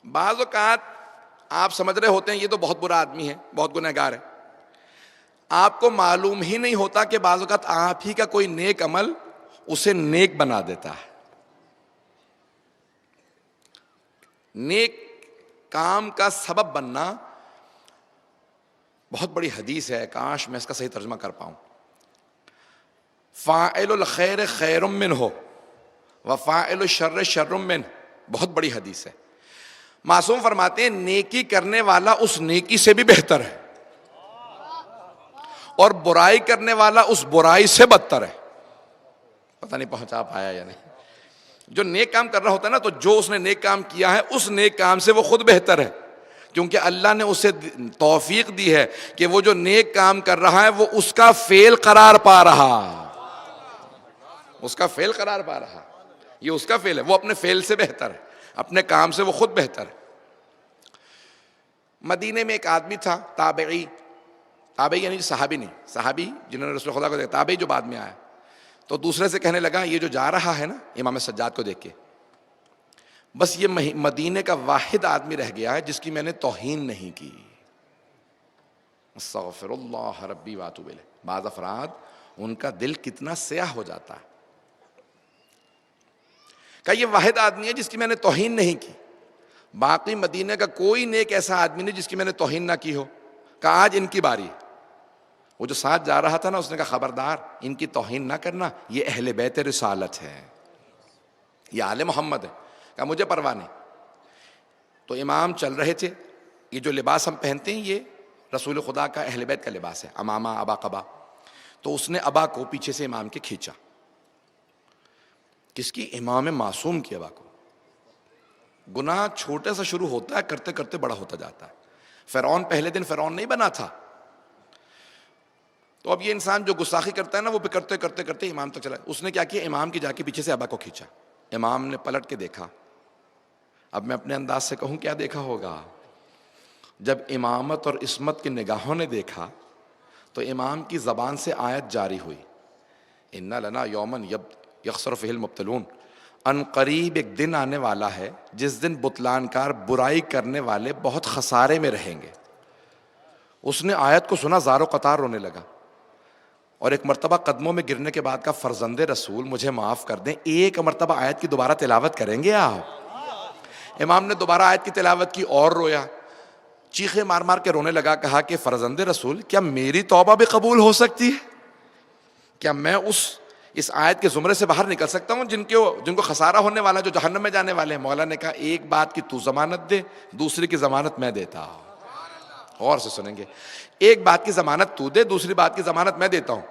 بعض اوقات آپ سمجھ رہے ہوتے ہیں یہ تو بہت برا آدمی ہے، بہت گنہگار ہے. آپ کو معلوم ہی نہیں ہوتا کہ بعض اوقات آپ ہی کا کوئی نیک عمل اسے نیک بنا دیتا ہے. نیک کام کا سبب بننا بہت بڑی حدیث ہے، کاش میں اس کا صحیح ترجمہ کر پاؤں. فاعل الخیر خیر منہ وفاعل الشر شر منہ، بہت بڑی حدیث ہے. معصوم فرماتے ہیں نیکی کرنے والا اس نیکی سے بھی بہتر ہے اور برائی کرنے والا اس برائی سے بدتر ہے. پتہ نہیں پہنچا پایا یا نہیں. جو نیک کام کر رہا ہوتا ہے نا، تو جو اس نے نیک کام کیا ہے اس نیک کام سے وہ خود بہتر ہے، کیونکہ اللہ نے اسے توفیق دی ہے کہ وہ جو نیک کام کر رہا ہے وہ اس کا فعل قرار پا رہا، اس کا فعل قرار پا رہا. یہ اس کا فعل ہے، وہ اپنے فعل سے بہتر ہے، اپنے کام سے وہ خود بہتر ہے. مدینے میں ایک آدمی تھا، تابعی یعنی صحابی نہیں، صحابی جنہوں نے رسول خدا کو دیکھا، تابعی جو بعد میں آیا. تو دوسرے سے کہنے لگا یہ جو جا رہا ہے نا امام سجاد کو دیکھ کے، بس یہ مدینے کا واحد آدمی رہ گیا ہے جس کی میں نے توہین نہیں کی. استغفر اللہ ربی واتوب الیہ. بعض افراد ان کا دل کتنا سیاہ ہو جاتا ہے کہ یہ واحد آدمی ہے جس کی میں نے توہین نہیں کی، باقی مدینے کا کوئی نیک ایسا آدمی نہیں جس کی میں نے توہین نہ کی ہو. کہ آج ان کی باری. وہ جو ساتھ جا رہا تھا نا اس نے کہا خبردار ان کی توہین نہ کرنا، یہ اہل بیت رسالت ہے، یہ آل محمد ہے. کہا مجھے پرواہ نہیں. تو امام چل رہے تھے، یہ جو لباس ہم پہنتے ہیں یہ رسول خدا کا اہل بیت کا لباس ہے، امامہ ابا قبا. تو اس نے ابا کو پیچھے سے امام کے کھینچا. کس کی؟ امام معصوم کی ابا کو. گناہ چھوٹے سے شروع ہوتا ہے، کرتے کرتے بڑا ہوتا جاتا ہے. فرعون پہلے دن فرعون نہیں بنا تھا. تو اب یہ انسان جو گستاخی کرتا ہے نا وہ کرتے کرتے کرتے امام تک چلا. اس نے کیا کیا؟ امام کی جا کے پیچھے سے ابا کو کھینچا. امام نے پلٹ کے دیکھا، اب میں اپنے انداز سے کہوں کیا دیکھا ہوگا؟ جب امامت اور عصمت کی نگاہوں نے دیکھا تو امام کی زبان سے آیت جاری ہوئی، اِنَّ لَنَا یومن یخسر فیہ المبطلون، ان قریب ایک دن آنے والا ہے جس دن بطلان کار، برائی کرنے والے بہت خسارے میں رہیں گے۔ اس نے آیت کو سنا، زار و قطار رونے لگا، اور ایک مرتبہ قدموں میں گرنے کے بعد کہا فرزند رسول مجھے معاف کر دیں، ایک مرتبہ آیت کی دوبارہ تلاوت کریں گے آپ؟ امام نے دوبارہ آیت کی تلاوت کی اور رویا، چیخے مار مار کے رونے لگا، کہا کہ فرزند رسول کیا میری توبہ بھی قبول ہو سکتی ہے؟ کیا میں اس آیت کے زمرے سے باہر نکل سکتا ہوں جن کو خسارہ ہونے والا، جو جہنم میں جانے والے ہیں؟ مولا نے کہا ایک بات کی تو ضمانت دے، دوسری کی ضمانت میں دیتا ہوں۔ غور سے سنیں گے، ایک بات کی ضمانت تو دے، دوسری بات کی ضمانت میں دیتا ہوں۔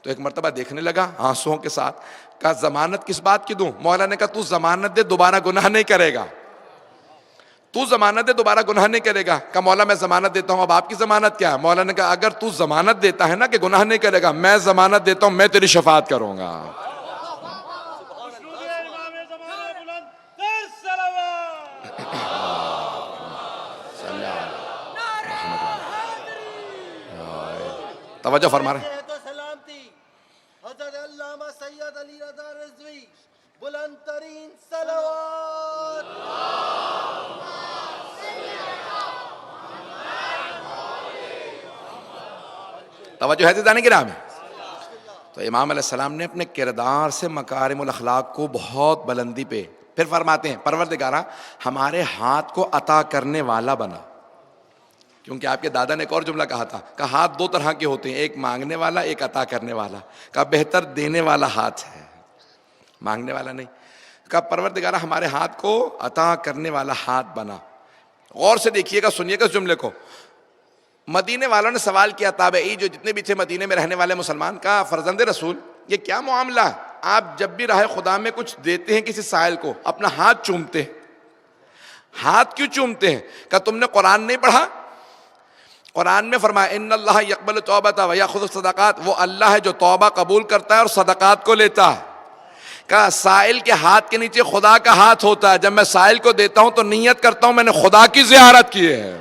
تو ایک مرتبہ دیکھنے لگا آنسوؤں کے ساتھ، کہا ضمانت کس بات کی دوں؟ مولا نے کہا تو ضمانت دے دوبارہ گناہ نہیں کرے گا، تو ضمانت دے دوبارہ گناہ نہیں کرے گا۔ کہا مولا میں ضمانت دیتا ہوں، اب آپ کی ضمانت کیا ہے؟ مولا نے کہا اگر تو ضمانت دیتا ہے نا کہ گناہ نہیں کرے گا، میں ضمانت دیتا ہوں میں تیری شفاعت کروں گا۔ توجہ فرما رہے ہیں؟ حضرت علامہ سید علی رضا رضوی، بلند ترین صلوات۔ توجہ ہے عزیزان کرام؟ تو امام علیہ السلام نے اپنے کردار سے مکارم الاخلاق کو بہت بلندی پہ پھر فرماتے ہیں پروردگارا ہمارے ہاتھ کو عطا کرنے والا بنا، کیونکہ آپ کے دادا نے ایک اور جملہ کہا تھا، کہا ہاتھ دو طرح کے ہوتے ہیں، ایک مانگنے والا ایک عطا کرنے والا، کہا بہتر دینے والا ہاتھ ہے، مانگنے والا نہیں۔ کہا پروردگارا ہمارے ہاتھ کو عطا کرنے والا ہاتھ بنا۔ غور سے دیکھیے گا، سنیے گا اس جملے کو۔ مدینے والوں نے سوال کیا، تابعی جو جتنے بھی تھے مدینے میں رہنے والے مسلمان، کہا فرزند رسول یہ کیا معاملہ ہے؟ آپ جب بھی راہ خدا میں کچھ دیتے ہیں کسی سائل کو اپنا ہاتھ چومتے ہیں، ہاتھ کیوں چومتے ہیں؟ کہا تم نے قرآن نہیں پڑھا؟ قرآن میں فرمایا ان اللہ یقبل توبۃ و یاخذ الصدقات، وہ اللہ ہے جو توبہ قبول کرتا ہے اور صدقات کو لیتا ہے۔ کہا سائل کے ہاتھ کے نیچے خدا کا ہاتھ ہوتا ہے، جب میں سائل کو دیتا ہوں تو نیت کرتا ہوں میں نے خدا کی زیارت کی ہے،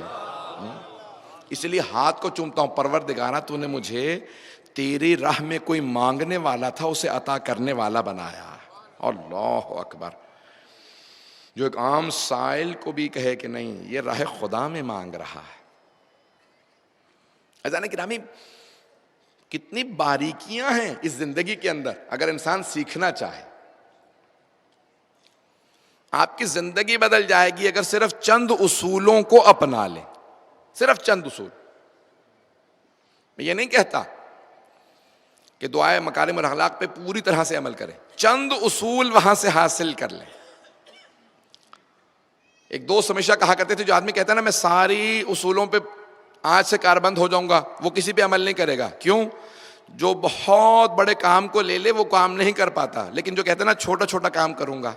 اس لیے ہاتھ کو چومتا ہوں۔ پروردگارا تو نے مجھے تیری راہ میں کوئی مانگنے والا تھا اسے عطا کرنے والا بنایا۔ اللہ اکبر! جو ایک عام سائل کو بھی کہے کہ نہیں یہ راہ خدا میں مانگ رہا ہے۔ عزیزان گرامی کتنی باریکیاں ہیں اس زندگی کے اندر، اگر انسان سیکھنا چاہے آپ کی زندگی بدل جائے گی اگر صرف چند اصولوں کو اپنا لیں، صرف چند اصول۔ میں یہ نہیں کہتا کہ دعائے مکارم الاخلاق پہ پوری طرح سے عمل کریں، چند اصول وہاں سے حاصل کر لیں۔ ایک دوست ہمیشہ کہا کرتے تھے، جو آدمی کہتا ہے نا میں ساری اصولوں پہ آج سے کاربند ہو جاؤں گا، وہ کسی پہ عمل نہیں کرے گا۔ کیوں؟ جو بہت بڑے کام کو لے لے وہ کام نہیں کر پاتا، لیکن جو کہتا ہے نا چھوٹا چھوٹا کام کروں گا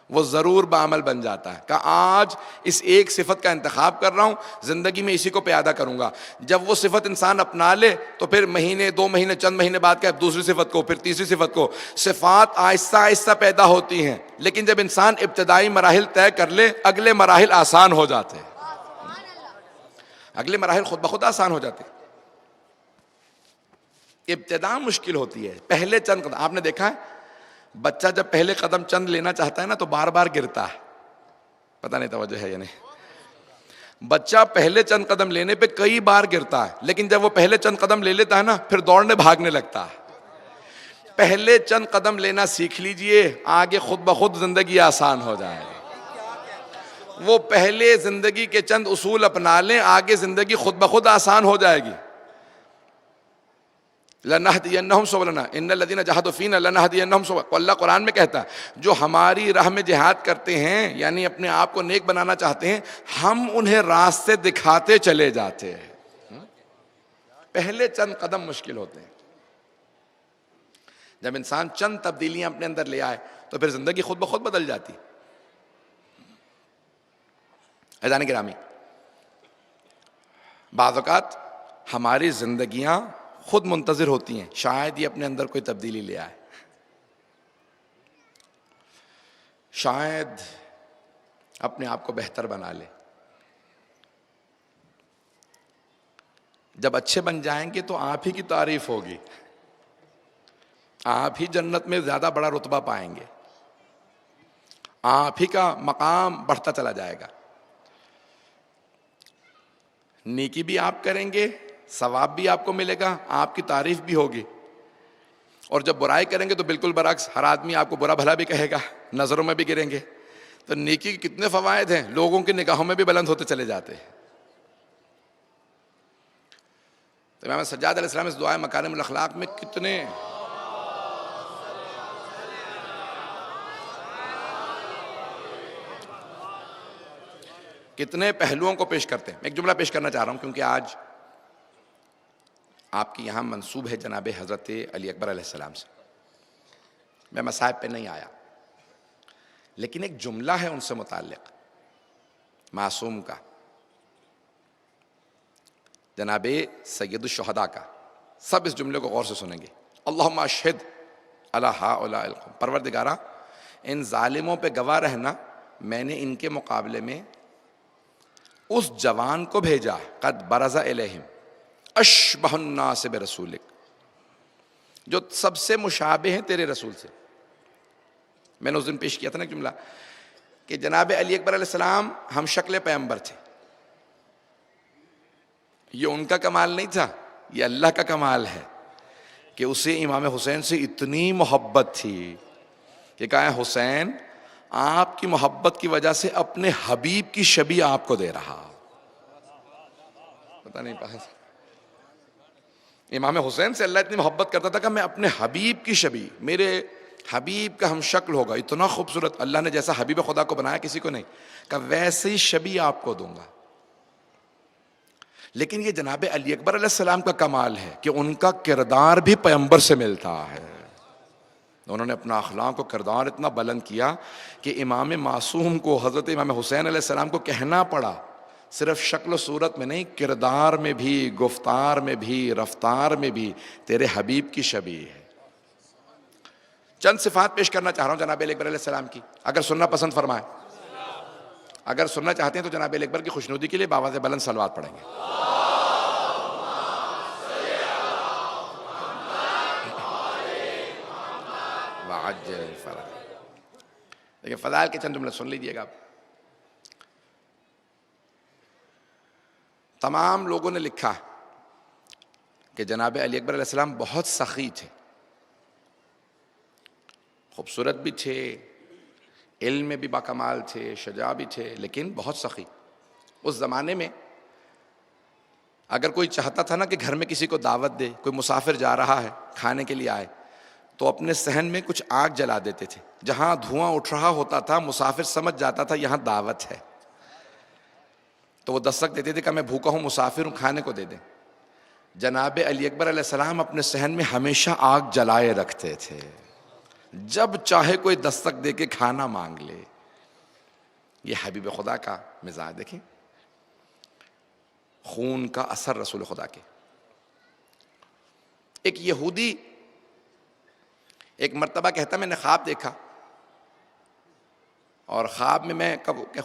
وہ ضرور بعمل بن جاتا ہے۔ کہ آج اس ایک صفت کا انتخاب کر رہا ہوں، زندگی میں اسی کو پیدا کروں گا۔ جب وہ صفت انسان اپنا لے تو پھر مہینے دو مہینے چند مہینے بعد کیا دوسری صفت کو، پھر تیسری صفت کو، صفات آہستہ آہستہ پیدا ہوتی ہیں۔ لیکن جب انسان ابتدائی مراحل طے کر لے اگلے مراحل آسان ہو جاتے ہیں، اگلے مراحل خود بخود آسان ہو جاتے ہیں۔ ابتدا مشکل ہوتی ہے، پہلے چند قدم۔ آپ نے دیکھا ہے بچہ جب پہلے قدم چند لینا چاہتا ہے نا تو بار بار گرتا ہے، پتہ نہیں توجہ ہے یا نہیں؟ بچہ پہلے چند قدم لینے پہ کئی بار گرتا ہے، لیکن جب وہ پہلے چند قدم لے لیتا ہے نا پھر دوڑنے بھاگنے لگتا ہے۔ پہلے چند قدم لینا سیکھ لیجئے، آگے خود بخود زندگی آسان ہو جائے۔ وہ پہلے زندگی کے چند اصول اپنا لیں، آگے زندگی خود بخود آسان ہو جائے گی۔ لَنَهْدِيَنَّهُمْ سُبُلَنَا إِنَّ الَّذِينَ جَاهَدُوا فِينَا لَنَهْدِيَنَّهُمْ سُبُلَنَا۔ اللہ قرآن میں کہتا ہے جو ہماری راہ میں جہاد کرتے ہیں، یعنی اپنے آپ کو نیک بنانا چاہتے ہیں، ہم انہیں راستے دکھاتے چلے جاتے ہیں۔ پہلے چند قدم مشکل ہوتے ہیں، جب انسان چند تبدیلیاں اپنے اندر لے آئے تو پھر زندگی خود بخود بدل جاتی۔ عزیزان گرامی بعض اوقات ہماری زندگیاں خود منتظر ہوتی ہیں شاید یہ اپنے اندر کوئی تبدیلی لے آئے، شاید اپنے آپ کو بہتر بنا لے. جب اچھے بن جائیں گے تو آپ ہی کی تعریف ہوگی, آپ ہی جنت میں زیادہ بڑا رتبہ پائیں گے, آپ ہی کا مقام بڑھتا چلا جائے گا. نیکی بھی آپ کریں گے, ثواب بھی آپ کو ملے گا, آپ کی تعریف بھی ہوگی. اور جب برائی کریں گے تو بالکل برعکس, ہر آدمی آپ کو برا بھلا بھی کہے گا, نظروں میں بھی گریں گے. تو نیکی کے کتنے فوائد ہیں, لوگوں کی نگاہوں میں بھی بلند ہوتے چلے جاتے ہیں. تو امام سجاد علیہ السلام اس دعائے مکارم الاخلاق میں کتنے پہلوؤں کو پیش کرتے ہیں. ایک جملہ پیش کرنا چاہ رہا ہوں کیونکہ آج آپ کی یہاں منسوب ہے جناب حضرت علی اکبر علیہ السلام سے. میں مصائب پہ نہیں آیا, لیکن ایک جملہ ہے ان سے متعلق معصوم کا, جناب سید الشہداء کا. سب اس جملے کو غور سے سنیں گے. اللہم اشہد علی ہؤلاء القوم, پروردگارا ان ظالموں پہ گواہ رہنا, میں نے ان کے مقابلے میں اس جوان کو بھیجا, قد برز الیہم اشبہ الناس برسولک, جو سب سے مشابہ ہیں تیرے رسول سے. میں نے اس دن پیش کیا تھا نا ایک جملہ کہ جناب علی اکبر علیہ السلام ہم شکل پیغمبر تھے. یہ ان کا کمال نہیں تھا, یہ اللہ کا کمال ہے کہ اسے امام حسین سے اتنی محبت تھی کہ کہا حسین آپ کی محبت کی وجہ سے اپنے حبیب کی شبیہ آپ کو دے رہا. پتہ نہیں پاس امام حسین سے اللہ اتنی محبت کرتا تھا کہ میں اپنے حبیب کی شبیہ, میرے حبیب کا ہم شکل ہوگا, اتنا خوبصورت اللہ نے جیسا حبیب خدا کو بنایا کسی کو نہیں, کہ ویسے ہی شبیہ آپ کو دوں گا. لیکن یہ جناب علی اکبر علیہ السلام کا کمال ہے کہ ان کا کردار بھی پیغمبر سے ملتا ہے. انہوں نے اپنا اخلاق و کردار اتنا بلند کیا کہ امام معصوم کو, حضرت امام حسین علیہ السلام کو کہنا پڑا صرف شکل و صورت میں نہیں, کردار میں بھی, گفتار میں بھی, رفتار میں بھی تیرے حبیب کی شبیہ ہے. چند صفات پیش کرنا چاہ رہا ہوں جناب علی اکبر علیہ السلام کی, اگر سننا پسند فرمائیں. اگر سننا چاہتے ہیں تو جناب علی اکبر کی خوشنودی کے لیے باواز بلند صلوات پڑھیں گے. وعجل فرج. لیکن فضائل کے چند جملے سن لیجئے گا. تمام لوگوں نے لکھا کہ جناب علی اکبر علیہ السلام بہت سخی تھے, خوبصورت بھی تھے, علم میں بھی باکمال تھے, شجاع بھی تھے, لیکن بہت سخی. اس زمانے میں اگر کوئی چاہتا تھا نا کہ گھر میں کسی کو دعوت دے, کوئی مسافر جا رہا ہے کھانے کے لیے آئے, تو اپنے صحن میں کچھ آگ جلا دیتے تھے. جہاں دھواں اٹھ رہا ہوتا تھا مسافر سمجھ جاتا تھا یہاں دعوت ہے, تو وہ دستک دیتے تھے کہ میں بھوکا ہوں, مسافر ہوں, کھانے کو دے دیں. جناب علی اکبر علیہ السلام اپنے صحن میں ہمیشہ آگ جلائے رکھتے تھے, جب چاہے کوئی دستک دے کے کھانا مانگ لے. یہ حبیب خدا کا مزاج دیکھیں, خون کا اثر رسول خدا کے. ایک یہودی ایک مرتبہ کہتا میں نے خواب دیکھا, اور خواب میں میں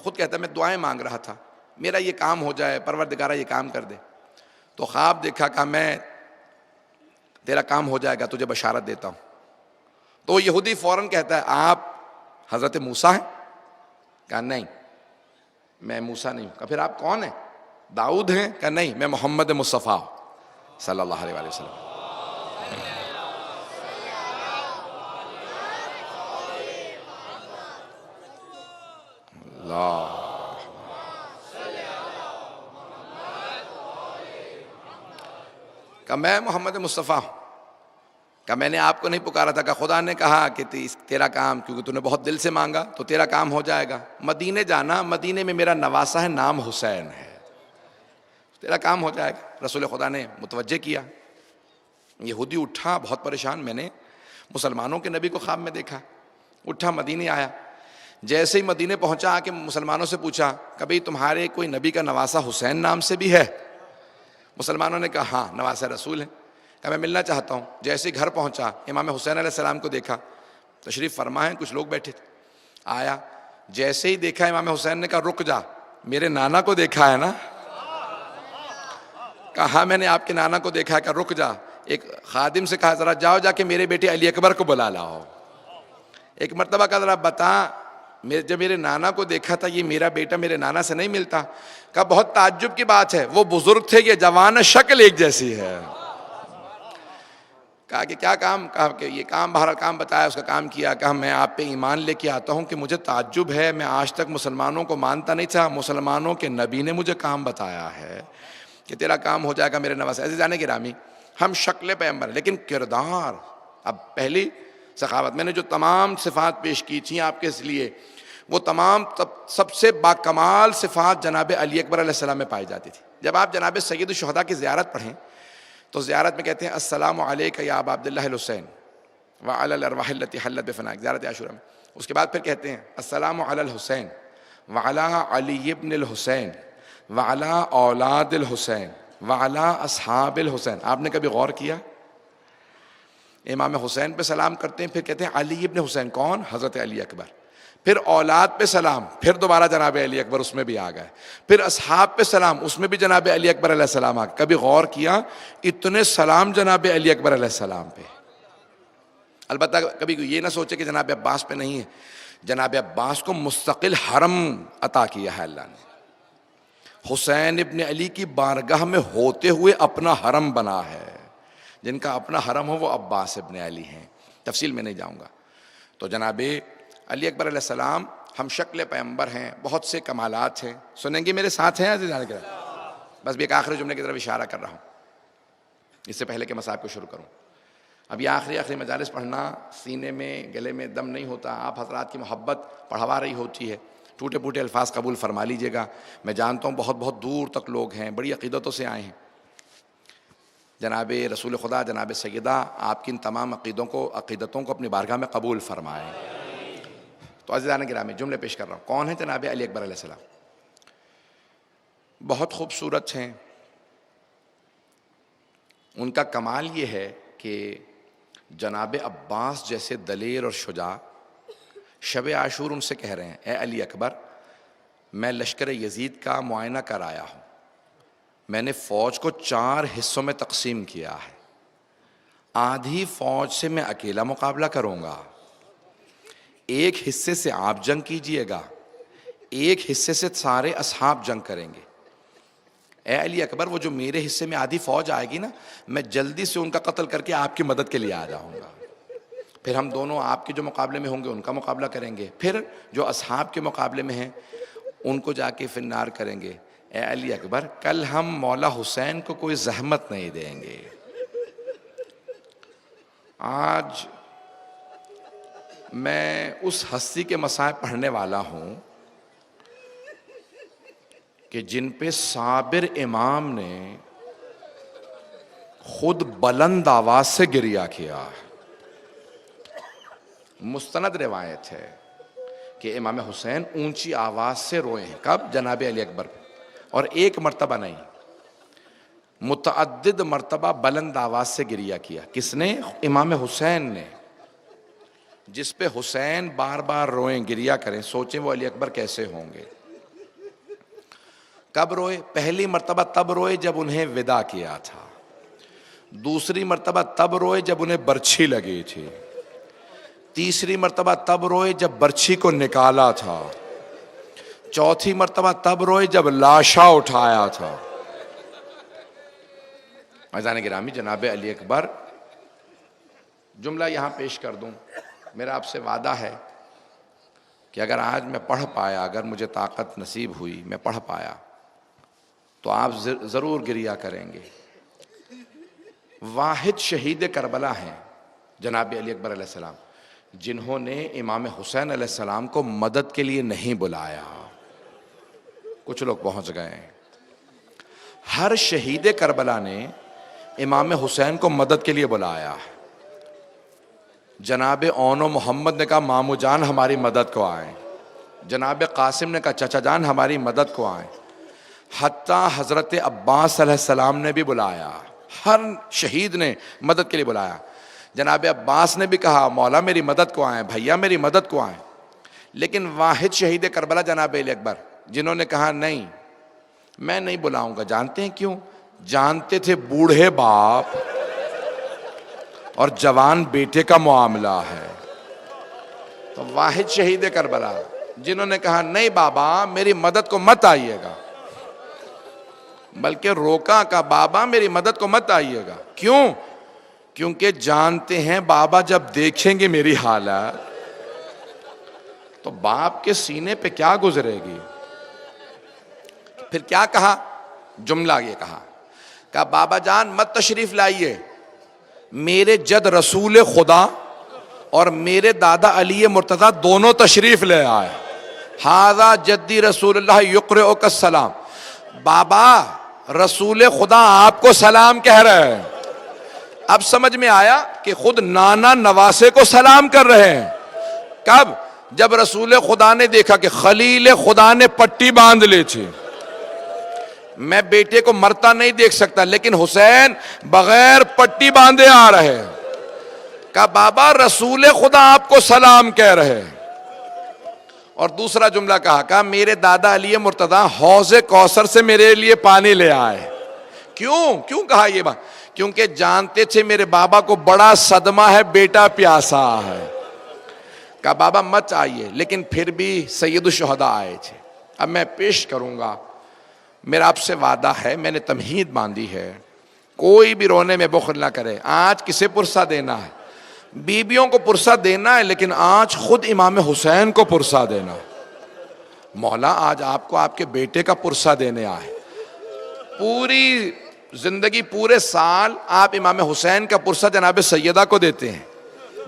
خود کہتا میں دعائیں مانگ رہا تھا, میرا یہ کام ہو جائے, پروردگارہ یہ کام کر دے. تو خواب دیکھا کہ میں تیرا کام ہو جائے گا, تجھے بشارت دیتا ہوں. تو یہودی فوراً کہتا ہے آپ حضرت موسیٰ ہیں؟ کہا نہیں میں موسیٰ نہیں ہوں. کہا پھر آپ کون ہیں؟ داؤد ہیں؟ کہا نہیں میں محمد مصطفیٰ صلی اللہ علیہ وآلہ وسلم. اللہ کہ میں محمد مصطفیٰ ہوں. کہ میں نے آپ کو نہیں پکارا تھا, کہ خدا نے کہا کہ تیرا کام, کیونکہ تو نے بہت دل سے مانگا تو تیرا کام ہو جائے گا. مدینے جانا, مدینے میں میرا نواسا ہے, نام حسین ہے, تیرا کام ہو جائے گا. رسول خدا نے متوجہ کیا. یہودی اٹھا بہت پریشان, میں نے مسلمانوں کے نبی کو خواب میں دیکھا. اٹھا مدینے آیا, جیسے ہی مدینے پہنچا آ کے مسلمانوں سے پوچھا کہ بھئی تمہارے کوئی نبی کا نواسا حسین نام سے بھی ہے؟ مسلمانوں نے کہا ہاں نواسا رسول ہے. کہ میں ملنا چاہتا ہوں. جیسے ہی گھر پہنچا امام حسین علیہ السلام کو دیکھا, تشریف فرما ہیں, کچھ لوگ بیٹھے تھے. آیا جیسے ہی دیکھا امام حسین نے کہا رک جا، میرے نانا کو دیکھا ہے نا؟ کہا میں نے آپ کے نانا کو دیکھا ہے، کہ رک جا۔ ایک خادم سے کہا ذرا جاؤ جا کے میرے بیٹے علی اکبر کو بلا لاؤ۔ ایک مرتبہ کہا ذرا بتا، جب میرے نانا کو دیکھا تھا، یہ میرا بیٹا میرے نانا سے نہیں ملتا؟ کہا بہت تعجب کی بات ہے، وہ بزرگ تھے، یہ جوان، شکل ایک جیسی ہے۔ کہا کہ کیا کام؟ کہا کہ یہ کام، بہرحال کام بتایا، اس کا کام کیا۔ کہا میں آپ پہ ایمان لے کے آتا ہوں کہ مجھے تعجب ہے، میں آج تک مسلمانوں کو مانتا نہیں تھا، مسلمانوں کے نبی نے مجھے کام بتایا ہے کہ تیرا کام ہو جائے گا میرے نواز۔ عزیزان گرامی، ہم شکل پیغمبر ہیں لیکن کردار، اب پہلی سخاوت میں نے جو تمام صفات پیش کی تھیں آپ کے اس لیے، وہ تمام سب سے باکمال صفات جناب علی اکبر علیہ السلام میں پائی جاتی تھی۔ جب آپ جناب سید الشہداء کی زیارت پڑھیں تو زیارت میں کہتے ہیں السلام علیک یا ابا عبداللہ الحسین وعلی الارواح التی حلت بفنائک، زیارت عاشورہ میں۔ اس کے بعد پھر کہتے ہیں السلام علی الحسین وعلی علی ابن الحسین وعلی اولاد الحسین وعلی اصحاب الحسین۔ آپ نے کبھی غور کیا؟ امام حسین پہ سلام کرتے ہیں، پھر کہتے ہیں علی ابن حسین، کون؟ حضرت علی اکبر، پھر اولاد پہ سلام، پھر دوبارہ جناب علی اکبر اس میں بھی آ گئے، پھر اصحاب پہ سلام، اس میں بھی جناب علی اکبر علیہ السلام آ گئے۔ کبھی غور کیا اتنے سلام جناب علی اکبر علیہ السلام پہ؟ البتہ کبھی یہ نہ سوچے کہ جناب عباس پہ نہیں ہے، جناب عباس کو مستقل حرم عطا کیا ہے اللہ نے، حسین ابن علی کی بارگاہ میں ہوتے ہوئے اپنا حرم بنا ہے۔ جن کا اپنا حرم ہو وہ عباس ابن علی ہیں، تفصیل میں نہیں جاؤں گا۔ تو جناب علی اکبر علیہ السلام ہم شکل پیغمبر ہیں، بہت سے کمالات ہیں، سنیں گے میرے ساتھ ہیں عزیزان کرام؟ بس بھی ایک آخری جملے کی طرف اشارہ کر رہا ہوں اس سے پہلے کہ مصاحب کو شروع کروں۔ اب یہ آخری مجالس پڑھنا، سینے میں گلے میں دم نہیں ہوتا، آپ حضرات کی محبت پڑھوا رہی ہوتی ہے، ٹوٹے پھوٹے الفاظ قبول فرما لیجیے گا۔ میں جانتا ہوں بہت بہت دور تک لوگ ہیں، بڑی عقیدتوں سے آئے ہیں۔ جناب رسول خدا، جناب سیدہ، آپ کی ان تمام عقیدتوں کو اپنی بارگاہ میں قبول فرمائیں۔ تو عزیزان گرامی، جملے پیش کر رہا ہوں۔ کون ہیں جناب علی اکبر علیہ السلام؟ بہت خوبصورت ہیں۔ ان کا کمال یہ ہے کہ جناب عباس جیسے دلیر اور شجاع شب عاشور ان سے کہہ رہے ہیں اے علی اکبر، میں لشکر یزید کا معائنہ کر آیا ہوں، میں نے فوج کو 4 حصوں میں تقسیم کیا ہے، آدھی فوج سے میں اکیلا مقابلہ کروں گا، ایک حصے سے آپ جنگ کیجئے گا، ایک حصے سے سارے اصحاب جنگ کریں گے۔ اے علی اکبر، وہ جو میرے حصے میں آدھی فوج آئے گی نا، میں جلدی سے ان کا قتل کر کے آپ کی مدد کے لیے آ جاؤں گا، پھر ہم دونوں آپ کے جو مقابلے میں ہوں گے ان کا مقابلہ کریں گے، پھر جو اصحاب کے مقابلے میں ہیں ان کو جا کے فنار کریں گے۔ اے علی اکبر، کل ہم مولا حسین کو کوئی زحمت نہیں دیں گے۔ آج میں اس ہستی کے مصائب پڑھنے والا ہوں کہ جن پہ صابر امام نے خود بلند آواز سے گریہ کیا۔ مستند روایت ہے کہ امام حسین اونچی آواز سے روئے ہیں۔ کب؟ جناب علی اکبر پہ، اور ایک مرتبہ نہیں، متعدد مرتبہ بلند آواز سے گریہ کیا۔ کس نے؟ امام حسین نے۔ جس پہ حسین بار بار روئیں، گریہ کریں، سوچیں وہ علی اکبر کیسے ہوں گے۔ کب روئے؟ پہلی مرتبہ تب روئے جب انہیں وداع کیا تھا، دوسری مرتبہ تب روئے جب انہیں برچھی لگی تھی، تیسری مرتبہ تب روئے جب برچھی کو نکالا تھا، چوتھی مرتبہ تب روئے جب لاشا اٹھایا تھا۔ عزیزان گرامی، جناب علی اکبر، جملہ یہاں پیش کر دوں، میرا آپ سے وعدہ ہے کہ اگر آج میں پڑھ پایا، اگر مجھے طاقت نصیب ہوئی، میں پڑھ پایا تو آپ ضرور گریہ کریں گے۔ واحد شہید کربلا ہیں جناب علی اکبر علیہ السلام جنہوں نے امام حسین علیہ السلام کو مدد کے لیے نہیں بلایا۔ کچھ لوگ پہنچ گئے ہیں۔ ہر شہید کربلا نے امام حسین کو مدد کے لیے بلایا۔ جناب اون و محمد نے کہا مامو جان ہماری مدد کو آئیں، جناب قاسم نے کہا چچا جان ہماری مدد کو آئیں، حتیٰ حضرت عباس علیہ السلام نے بھی بلایا، ہر شہید نے مدد کے لیے بلایا۔ جناب عباس نے بھی کہا مولا میری مدد کو آئیں، بھیا میری مدد کو آئیں، لیکن واحد شہید کربلا جناب علی اکبر، جنہوں نے کہا نہیں میں نہیں بلاؤں گا. جانتے ہیں کیوں؟ جانتے تھے بوڑھے باپ اور جوان بیٹے کا معاملہ ہے. تو واحد شہید کربلا جنہوں نے کہا نہیں بابا میری مدد کو مت آئیے گا، بلکہ روکا کہ بابا میری مدد کو مت آئیے گا. کیوں؟ کیونکہ جانتے ہیں بابا جب دیکھیں گے میری حالت تو باپ کے سینے پہ کیا گزرے گی. پھر کیا کہا؟ جملہ یہ کہا بابا جان مت تشریف لائیے، میرے جد رسول خدا اور میرے دادا علی مرتضیٰ دونوں تشریف لے آئے. ھذا جدی رسول اللہ یقرئک السلام. بابا رسول خدا آپ کو سلام کہہ رہے ہیں. اب سمجھ میں آیا کہ خود نانا نواسے کو سلام کر رہے ہیں. کب؟ جب رسول خدا نے دیکھا کہ خلیل خدا نے پٹی باندھ لی تھی. میں بیٹے کو مرتا نہیں دیکھ سکتا، لیکن حسین بغیر پٹی باندھے آ رہے ہیں. کہا بابا رسول خدا آپ کو سلام کہہ رہے ہیں. اور دوسرا جملہ کہا میرے دادا علی مرتضیٰ حوض کوثر سے میرے لیے پانی لے آئے. کیوں کہا یہ بات؟ کیونکہ جانتے تھے میرے بابا کو بڑا صدمہ ہے، بیٹا پیاسا ہے. کہا بابا مت آئیے، لیکن پھر بھی سید الشہداء آئے تھے. اب میں پیش کروں گا، میرا آپ سے وعدہ ہے، میں نے تمہید باندھی ہے، کوئی بھی رونے میں بخل نہ کرے. آج کسے پرسہ دینا ہے؟ بیویوں کو پرسہ دینا ہے، لیکن آج خود امام حسین کو پرسہ دینا. مولا آج آپ کو آپ کے بیٹے کا پرسہ دینے آئے. پوری زندگی پورے سال آپ امام حسین کا پرسہ جناب سیدہ کو دیتے ہیں،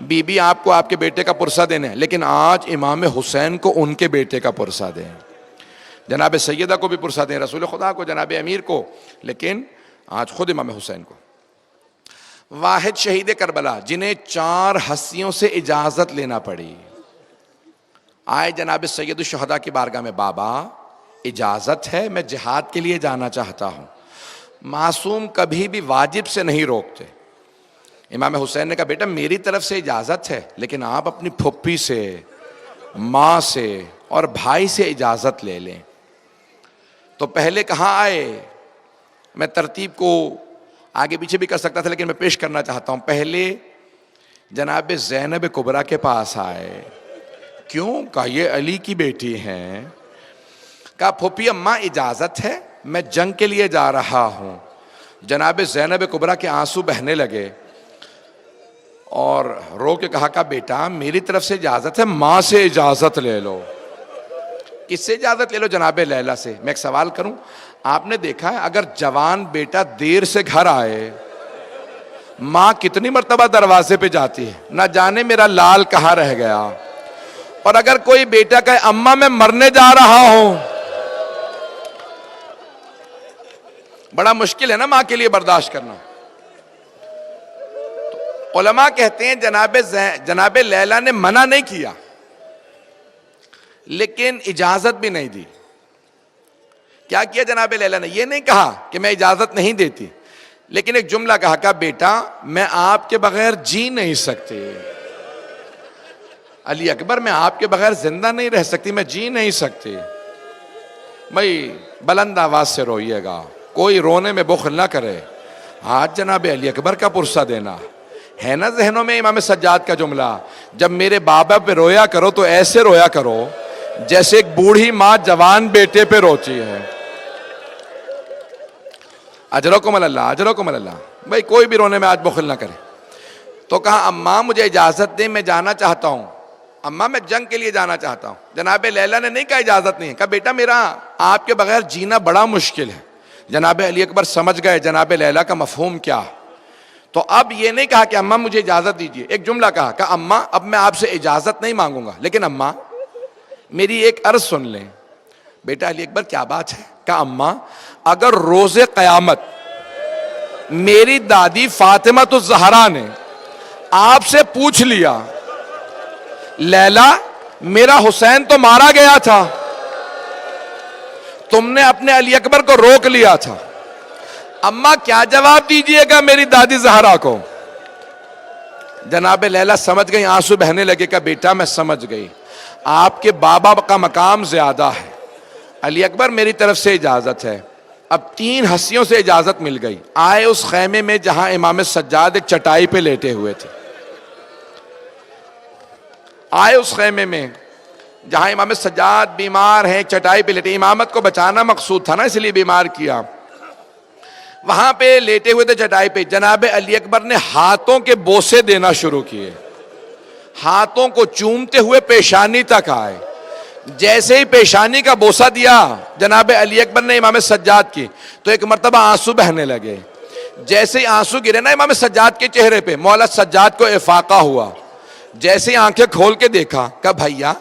بی بی آپ کو آپ کے بیٹے کا پرسہ دینے ہیں، لیکن آج امام حسین کو ان کے بیٹے کا پرسہ دیں. جناب سیدہ کو بھی پرسہ دیں، رسول خدا کو، جناب امیر کو، لیکن آج خود امام حسین کو. واحد شہید کربلا جنہیں 4 ہستیوں سے اجازت لینا پڑی. آئے جناب سید الشہداء کی بارگاہ میں، بابا اجازت ہے، میں جہاد کے لیے جانا چاہتا ہوں. معصوم کبھی بھی واجب سے نہیں روکتے. امام حسین نے کہا بیٹا میری طرف سے اجازت ہے، لیکن آپ اپنی پھپھی سے، ماں سے اور بھائی سے اجازت لے لیں. تو پہلے کہاں آئے؟ میں ترتیب کو آگے پیچھے بھی کر سکتا تھا، لیکن میں پیش کرنا چاہتا ہوں. پہلے جناب زینب کبریٰ کے پاس آئے. کیوں؟ کہا یہ علی کی بیٹی ہیں. کہا پھوپھی اماں اجازت ہے، میں جنگ کے لیے جا رہا ہوں. جناب زینب کبریٰ کے آنسو بہنے لگے اور رو کے کہا بیٹا میری طرف سے اجازت ہے، ماں سے اجازت لے لو. کس سے اجازت لے لو؟ جناب لیلا سے. میں ایک سوال کروں، آپ نے دیکھا ہے اگر جوان بیٹا دیر سے گھر آئے، ماں کتنی مرتبہ دروازے پہ جاتی ہے، نہ جانے میرا لال کہاں رہ گیا. اور اگر کوئی بیٹا کہے اماں میں مرنے جا رہا ہوں، بڑا مشکل ہے نا ماں کے لیے برداشت کرنا. تو علماء کہتے ہیں جناب لیلا نے منع نہیں کیا، لیکن اجازت بھی نہیں دی. کیا کیا جناب لیلا نے؟ یہ نہیں کہا کہ میں اجازت نہیں دیتی، لیکن ایک جملہ کہا بیٹا میں آپ کے بغیر جی نہیں سکتی. علی اکبر میں آپ کے بغیر زندہ نہیں رہ سکتی، میں جی نہیں سکتی. بھائی بلند آواز سے روئیے گا، کوئی رونے میں بخل نہ کرے. آج جناب علی اکبر کا پرسہ دینا ہے نا ذہنوں میں امام سجاد کا جملہ، جب میرے بابا پہ رویا کرو تو ایسے رویا کرو جیسے ایک بوڑھی ماں جوان بیٹے پہ روتی ہے. اجرکم اللہ، اجرکم اللہ. بھائی کوئی بھی رونے میں آج بخل نہ کرے. تو کہا اماں مجھے اجازت دیں، میں جانا چاہتا ہوں. اماں میں جنگ کے لیے جانا چاہتا ہوں. جناب لیلا نے نہیں کہا اجازت نہیں ہے، کہا بیٹا میرا آپ کے بغیر جینا بڑا مشکل ہے. جناب علی اکبر سمجھ گئے جناب لیلا کا مفہوم کیا. تو اب یہ نہیں کہا کہ اماں مجھے اجازت دیجیے، ایک جملہ کہا اماں اب میں آپ سے اجازت نہیں مانگوں گا، لیکن اماں میری ایک عرض سن لیں. بیٹا علی اکبر کیا بات ہے؟ کہا اماں اگر روز قیامت میری دادی فاطمہ الزہرا نے آپ سے پوچھ لیا لیلا میرا حسین تو مارا گیا تھا، تم نے اپنے علی اکبر کو روک لیا تھا، اماں کیا جواب دیجئے گا میری دادی زہرا کو؟ جناب لیلا سمجھ گئی، آنسو بہنے لگے. کہ بیٹا میں سمجھ گئی، آپ کے بابا کا مقام زیادہ ہے۔ علی اکبر میری طرف سے اجازت ہے۔ اب 3 ہستیوں سے اجازت مل گئی، آئے اس خیمے میں جہاں امام سجاد ایک چٹائی پہ لیٹے ہوئے تھے، آئے اس خیمے میں جہاں امام سجاد بیمار ہیں، چٹائی پہ لیٹے، امامت کو بچانا مقصود تھا نا، اس لیے بیمار کیا، وہاں پہ لیٹے ہوئے تھے چٹائی پہ۔ جناب علی اکبر نے ہاتھوں کے بوسے دینا شروع کیے، ہاتھوں کو چومتے ہوئے پیشانی تک آئے۔ جیسے ہی پیشانی کا بوسہ دیا جناب علی اکبر نے امام سجاد کی، تو ایک مرتبہ آنسو بہنے لگے۔ جیسے ہی آنسو گرے نا امام سجاد کے چہرے پہ، مولا سجاد کو افاقہ ہوا۔ جیسے ہی آنکھیں کھول کے دیکھا، کہا بھیا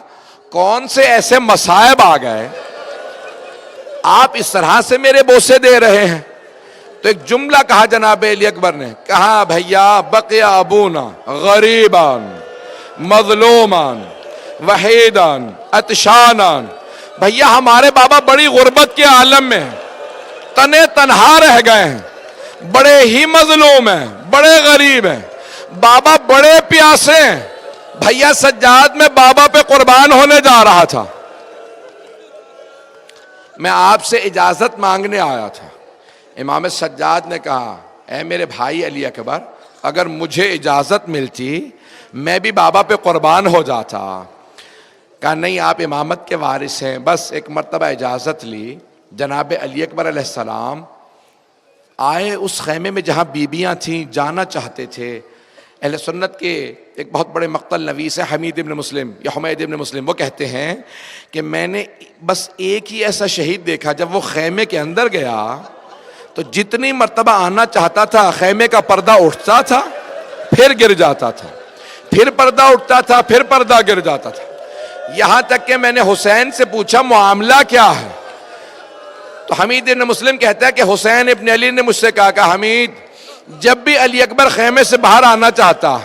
کون سے ایسے مصائب آ گئے، آپ اس طرح سے میرے بوسے دے رہے ہیں؟ تو ایک جملہ کہا جناب علی اکبر نے، کہا بھیا بقیا ابونا غریبان مظلومان وحیدان عطشانان، بھیا ہمارے بابا بڑی غربت کے عالم میں ہیں، تنے تنہا رہ گئے ہیں، بڑے ہی مظلوم ہیں، بڑے غریب ہیں، بابا بڑے پیاسے ہیں۔ بھیا سجاد میں بابا پہ قربان ہونے جا رہا تھا، میں آپ سے اجازت مانگنے آیا تھا۔ امام سجاد نے کہا اے میرے بھائی علی اکبر، اگر مجھے اجازت ملتی میں بھی بابا پہ قربان ہو جاتا۔ کہا نہیں، آپ امامت کے وارث ہیں، بس ایک مرتبہ اجازت لی۔ جناب علی اکبر علیہ السلام آئے اس خیمے میں جہاں بیبیاں تھیں، جانا چاہتے تھے۔ اہل سنت کے ایک بہت بڑے مقتل نویس ہیں حمید ابن مسلم یا حمید ابن مسلم، وہ کہتے ہیں کہ میں نے بس ایک ہی ایسا شہید دیکھا، جب وہ خیمے کے اندر گیا تو جتنی مرتبہ آنا چاہتا تھا خیمے کا پردہ اٹھتا تھا پھر گر جاتا تھا، پھر پردہ اٹھتا تھا پھر پردہ گر جاتا تھا، یہاں تک کہ میں نے حسین سے پوچھا معاملہ کیا ہے؟ تو حمید ابن مسلم کہتا ہے کہ حسین ابن علی نے مجھ سے کہا کہ حمید، جب بھی علی اکبر خیمے سے باہر آنا چاہتا،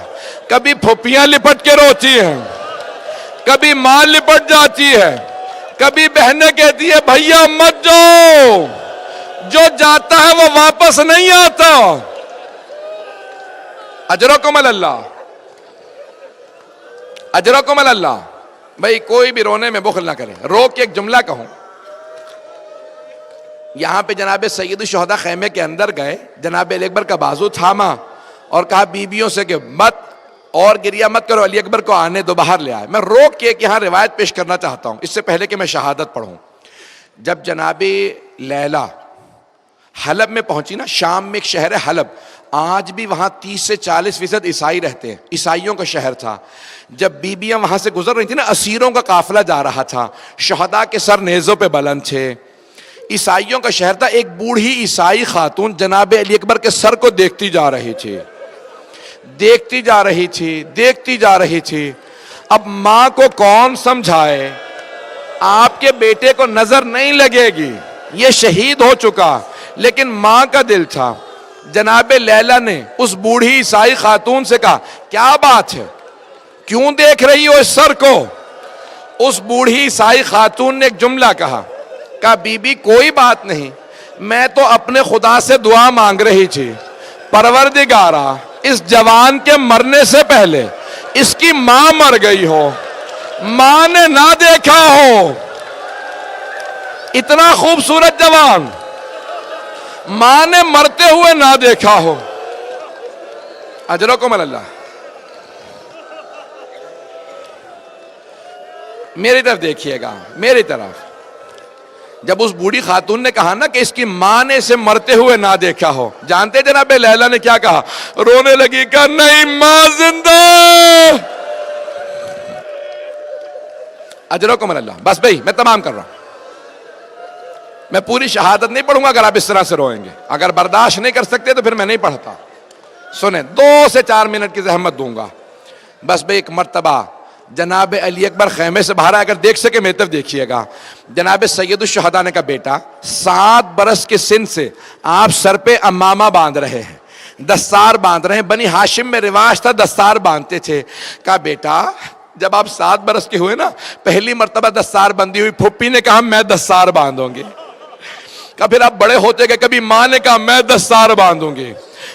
کبھی پھوپھیاں لپٹ کے روتی ہیں، کبھی ماں لپٹ جاتی ہے، کبھی بہنیں کہتی ہے بھیا مت جاؤ، جو جاتا ہے وہ واپس نہیں آتا۔ اجرکم اللہ، اجرکم اللہ۔ بھائی کوئی بھی رونے میں بخل نہ کرے، رو کے ایک جملہ کہوں۔ یہاں پہ جناب سید الشہداء خیمے کے اندر گئے، جناب علی اکبر کا بازو تھاما اور کہا بیبیوں سے کہ مت اور گریہ مت کرو، علی اکبر کو آنے دو، باہر لے آئے۔ میں روک کے ایک یہاں روایت پیش کرنا چاہتا ہوں اس سے پہلے کہ میں شہادت پڑھوں۔ جب جناب لیلا حلب میں پہنچی نا، شام میں ایک شہر ہے حلب، آج بھی وہاں 30 سے 40% عیسائی رہتے ہیں، عیسائیوں کا شہر تھا۔ جب بیبیاں وہاں سے گزر رہی تھی نا، اسیروں کا قافلہ جا رہا تھا، شہداء کے سر نیزوں پہ بلند تھے، عیسائیوں کا شہر تھا۔ ایک بوڑھی عیسائی خاتون جناب علی اکبر کے سر کو دیکھتی جا رہی تھی، دیکھتی جا رہی تھی، دیکھتی جا رہی تھی۔ اب ماں کو کون سمجھائے، آپ کے بیٹے کو نظر نہیں لگے گی، یہ شہید ہو چکا، لیکن ماں کا دل تھا۔ جناب لیلا نے اس بوڑھی عیسائی خاتون سے کہا کیا بات ہے، کیوں دیکھ رہی ہو اس سر کو؟ اس بوڑھی عیسائی خاتون نے ایک جملہ کہا بی بی کوئی بات نہیں، میں تو اپنے خدا سے دعا مانگ رہی تھی، پروردگارا اس جوان کے مرنے سے پہلے اس کی ماں مر گئی ہو، ماں نے نہ دیکھا ہو، اتنا خوبصورت جوان ماں نے مرتے ہوئے نہ دیکھا ہو۔ اجرکم اللہ۔ میری طرف دیکھیے گا، میری طرف۔ جب اس بوڑھی خاتون نے کہا نا کہ اس کی ماں نے اسے مرتے ہوئے نہ دیکھا ہو، جانتے جناب لیلا نے کیا کہا؟ رونے لگی، کہا نہیں ماں زندہ۔ اجرکم اللہ۔ بس بھائی میں تمام کر رہا ہوں، میں پوری شہادت نہیں پڑھوں گا اگر آپ اس طرح سے روئیں گے، اگر برداشت نہیں کر سکتے تو پھر میں نہیں پڑھتا۔ سنیں، 2 سے 4 منٹ کی زحمت دوں گا۔ بس بھائی ایک مرتبہ جناب علی اکبر خیمے سے باہر اگر دیکھ سکے میری طرف دیکھیے گا، جناب سید الشہداء نے کہا بیٹا 7 برس کے سن سے آپ سر پہ امامہ باندھ رہے ہیں، دستار باندھ رہے ہیں، بنی ہاشم میں رواج تھا دستار باندھتے تھے۔ کہا بیٹا جب آپ 7 برس کے ہوئے نا، پہلی مرتبہ دستار بندی ہوئی، پھوپھی نے کہا میں دستار باندھوں گی۔ کہا پھر آپ بڑے ہوتے گئے، کبھی ماں نے کہا میں دستار باندھوں گی،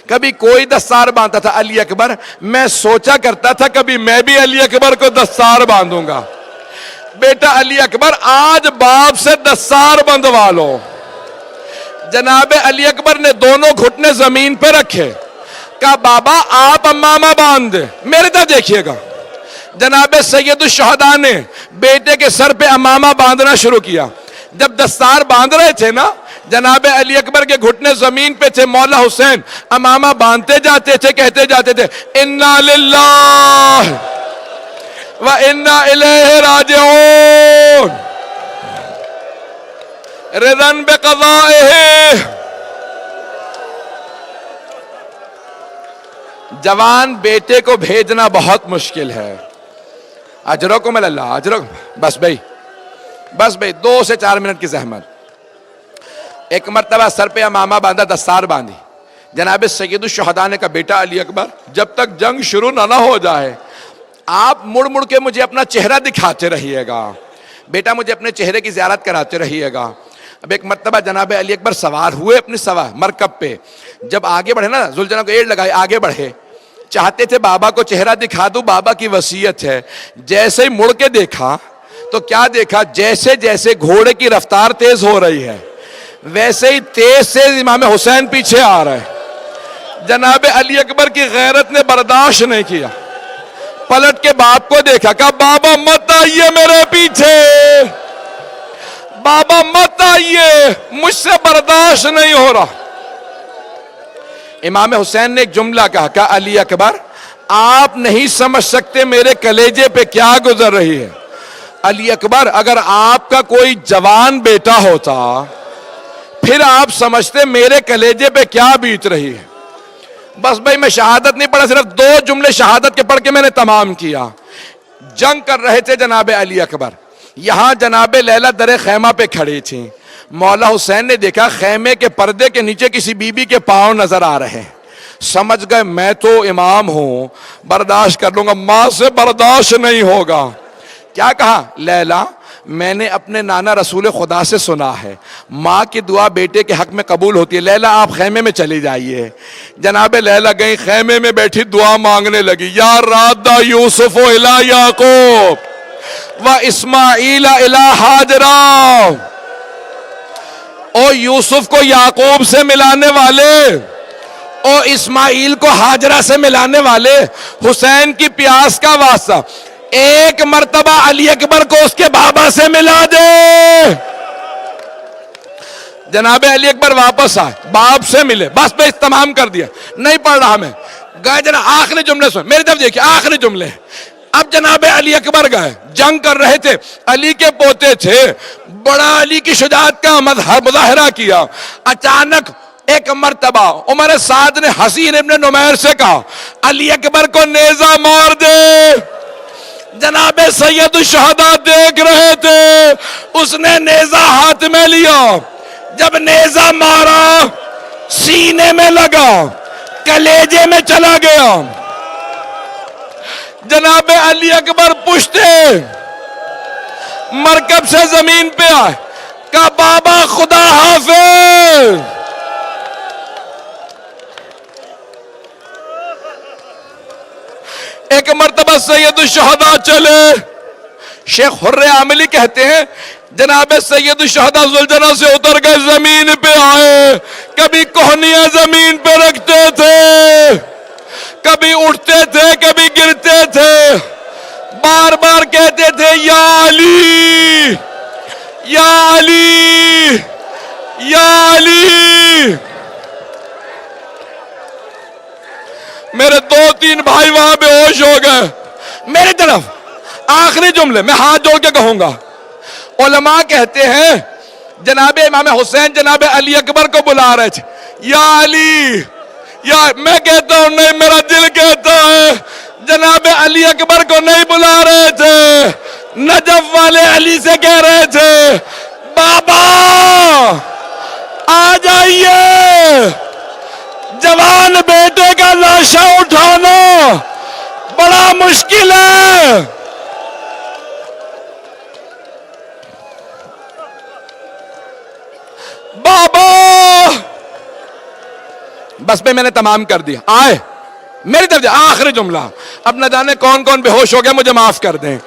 کبھی کوئی دستار باندھتا تھا۔ علی اکبر، میں سوچا کرتا تھا کبھی میں بھی علی اکبر کو دستار باندھوں گا۔ بیٹا علی اکبر آج باپ سے دستار بندھوا لو. جناب علی اکبر نے دونوں گھٹنے زمین پہ رکھے, کہا بابا آپ امامہ باندھ دیں, میرے طرف دیکھیے گا. جناب سید الشہداء نے بیٹے کے سر پہ امامہ باندھنا شروع کیا. جب دستار باندھ رہے تھے نا, جناب علی اکبر کے گھٹنے زمین پہ تھے, مولا حسین امامہ باندھتے جاتے تھے, کہتے جاتے تھے انا للہ و انا الیہ راجعون رضا بقضائہ. جوان بیٹے کو بھیجنا بہت مشکل ہے. اجرکم اللہ, اجرکم. بس بھائی 2 سے 4 منٹ کی زحمت. ایک مرتبہ سر پہ امامہ باندھا, دستار باندھی. جناب سید الشہداء نے کہا بیٹا علی اکبر, جب تک جنگ شروع نہ ہو جائے آپ مڑ مڑ کے مجھے اپنا چہرہ دکھاتے رہیے گا, بیٹا مجھے اپنے چہرے کی زیارت کراتے رہیے گا. اب ایک مرتبہ جناب علی اکبر سوار ہوئے اپنی مرکب پہ. جب آگے بڑھے نا, ذوالجناح کو ایڑ لگائے, آگے بڑھے, چاہتے تھے بابا کو چہرہ دکھا دوں, بابا کی وصیت ہے. جیسے ہی مڑ کے دیکھا تو کیا دیکھا, جیسے جیسے گھوڑے کی رفتار تیز ہو رہی ہے ویسے ہی تیز سے امام حسین پیچھے آ رہے. جناب علی اکبر کی غیرت نے برداشت نہیں کیا, پلٹ کے باپ کو دیکھا, کہا بابا مت آئیے میرے پیچھے, بابا مت آئیے, مجھ سے برداشت نہیں ہو رہا. امام حسین نے ایک جملہ کہا, کہا علی اکبر آپ نہیں سمجھ سکتے میرے کلیجے پہ کیا گزر رہی ہے. علی اکبر اگر آپ کا کوئی جوان بیٹا ہوتا پھر آپ سمجھتے میرے کلیجے پہ کیا بیت رہی ہے. بس بھائی میں شہادت نہیں پڑھا, صرف 2 جملے شہادت کے پڑھ کے میں نے تمام کیا. جنگ کر رہے تھے جناب علی اکبر, یہاں جناب لیلا در خیمہ پہ کھڑی تھی. مولا حسین نے دیکھا خیمے کے پردے کے نیچے کسی بی بی کے پاؤں نظر آ رہے ہیں. سمجھ گئے میں تو امام ہوں, برداشت کر لوں گا, ماں سے برداشت نہیں ہوگا. کیا کہا, لیلا میں نے اپنے نانا رسول خدا سے سنا ہے ماں کی دعا بیٹے کے حق میں قبول ہوتی ہے, لیلا آپ خیمے میں چلی جائیے. جناب لیلا گئی, خیمے میں بیٹھی دعا مانگنے لگی, یا راد یوسف الی یعقوب و اسماعیل الی ہاجرہ. او یوسف کو یعقوب سے ملانے والے, او اسماعیل کو ہاجرہ سے ملانے والے, حسین کی پیاس کا واسطہ ایک مرتبہ علی اکبر کو اس کے بابا سے ملا دے. جناب علی اکبر واپس آئے, باپ سے ملے, بس میں تمام کر دیا, نہیں پڑھ رہا میں. گئے جناب آخری جملے سن, میری طرف دیکھیے آخری جملے. اب جناب علی اکبر گئے, جنگ کر رہے تھے, علی کے پوتے تھے, بڑا علی کی شجاعت کا مظاہرہ کیا. اچانک ایک مرتبہ عمر سعد نے حسین ابن نمیر سے کہا علی اکبر کو نیزہ مار دے. جناب سید الشہداء دیکھ رہے تھے, اس نے نیزہ ہاتھ میں لیا, جب نیزہ مارا سینے میں لگا, کلیجے میں چلا گیا. جناب علی اکبر پشتے مرکب سے زمین پہ آئے, کہا بابا خدا حافظ. ایک مرتبہ سید الشہداء چلے, شیخ حر عاملی کہتے ہیں جناب سید الشہداء ذوالجناح سے اتر گئے, زمین پہ آئے, کبھی کوہنیاں زمین پہ رکھتے تھے, کبھی اٹھتے تھے, کبھی گرتے تھے, بار بار کہتے تھے یا علی یا علی یا علی. میرے 2-3 بھائی وہاں بے ہوش ہو گئے. میری طرف آخری جملے میں ہاتھ جوڑ کے کہوں گا, علماء کہتے ہیں جناب امام حسین جناب علی اکبر کو بلا رہے تھے, یا علی, یا میں کہتا ہوں نہیں, میرا دل کہتا ہے جناب علی اکبر کو نہیں بلا رہے تھے, نجف والے علی سے کہہ رہے تھے بابا آ جائیے, جوان بیٹے کا لاشا اٹھانا بڑا مشکل ہے. بابا بس میں نے تمام کر دیا. آئے میری طرف آخری جملہ, اب نہ جانے کون کون بے ہوش ہو گیا, مجھے معاف کر دیں.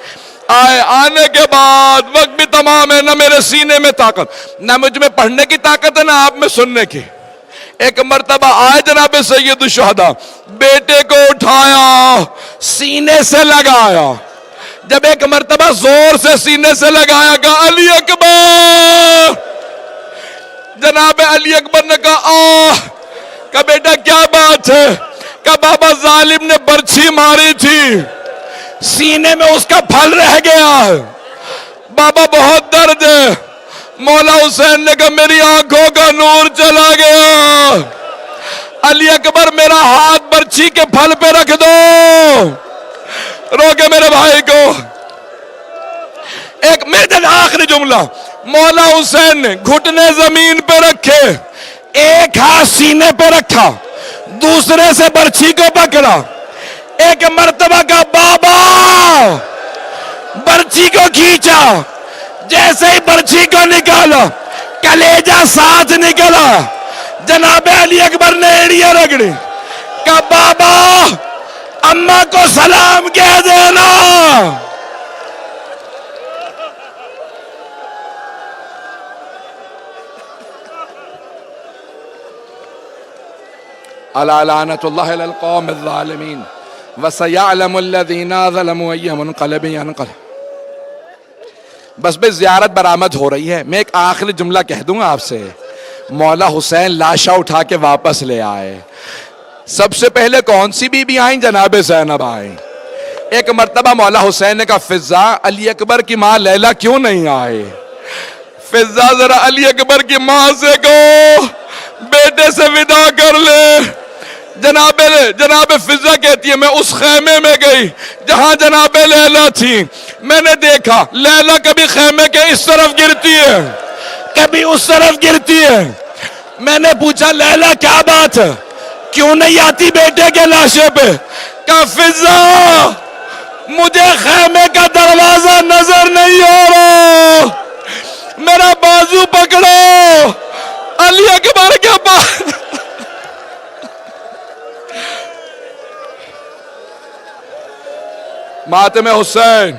آئے آنے کے بعد وقت بھی تمام ہے، نہ میرے سینے میں طاقت، نہ مجھ میں پڑھنے کی طاقت ہے، نہ آپ میں سننے کی۔ ایک مرتبہ آئے جناب سید الشہداء، بیٹے کو اٹھایا، سینے سے لگایا، جب ایک مرتبہ زور سے سینے سے لگایا، کہا علی اکبر، جناب علی اکبر نے کہا آہ، کہا بیٹا کیا بات ہے؟ کہا بابا ظالم نے برچھی ماری تھی، سینے میں اس کا پھل رہ گیا ہے، بابا بہت درد ہے۔ مولا حسین نے کہا میری آنکھوں کا نور چلا گیا، علی اکبر میرا ہاتھ برچھی کے پھل پہ رکھ دو، روکے میرے بھائی کو۔ ایک میرے آخری جملہ، مولا حسین نے گھٹنے زمین پہ رکھے، ایک ہاتھ سینے پہ رکھا، دوسرے سے برچھی کو پکڑا، ایک مرتبہ کا بابا، برچھی کو کھینچا، جیسے ہی برچھی کو نکالا کلیجہ ساتھ نکلا، جناب علی اکبر نے ایڑیاں رگڑی، کہا بابا اماں کو سلام کہہ دینا۔ الا لعنۃ اللہ علی القوم الظالمین وسیعلم الذین ظلموا ای منقلب ینقلب۔ بس زیارت برآمد ہو رہی ہے، میں ایک آخری جملہ کہہ دوں گا آپ سے۔ مولا حسین لاشا اٹھا کے واپس لے آئے، سب سے پہلے کون سی بی بی آئیں؟ جناب زینب آئیں۔ ایک مرتبہ مولا حسین نے کہا فضا، علی اکبر کی ماں لیلا کیوں نہیں آئے؟ فضا ذرا علی اکبر کی ماں سے کہو بیٹے سے ودا کر لے۔ جناب فضا کہتی ہے میں اس خیمے میں گئی جہاں جناب لیلا تھی، میں نے دیکھا لیلا کبھی خیمے کے اس طرف گرتی ہے، کبھی اس طرف گرتی ہے۔ میں نے پوچھا لیلا کیا بات ہے، کیوں نہیں آتی بیٹے کے لاشے پہ؟ کہا فضا مجھے خیمے کا دروازہ نظر نہیں آ رہا، میرا بازو پکڑو، علی اکبر کے پاس۔ ماتم حسین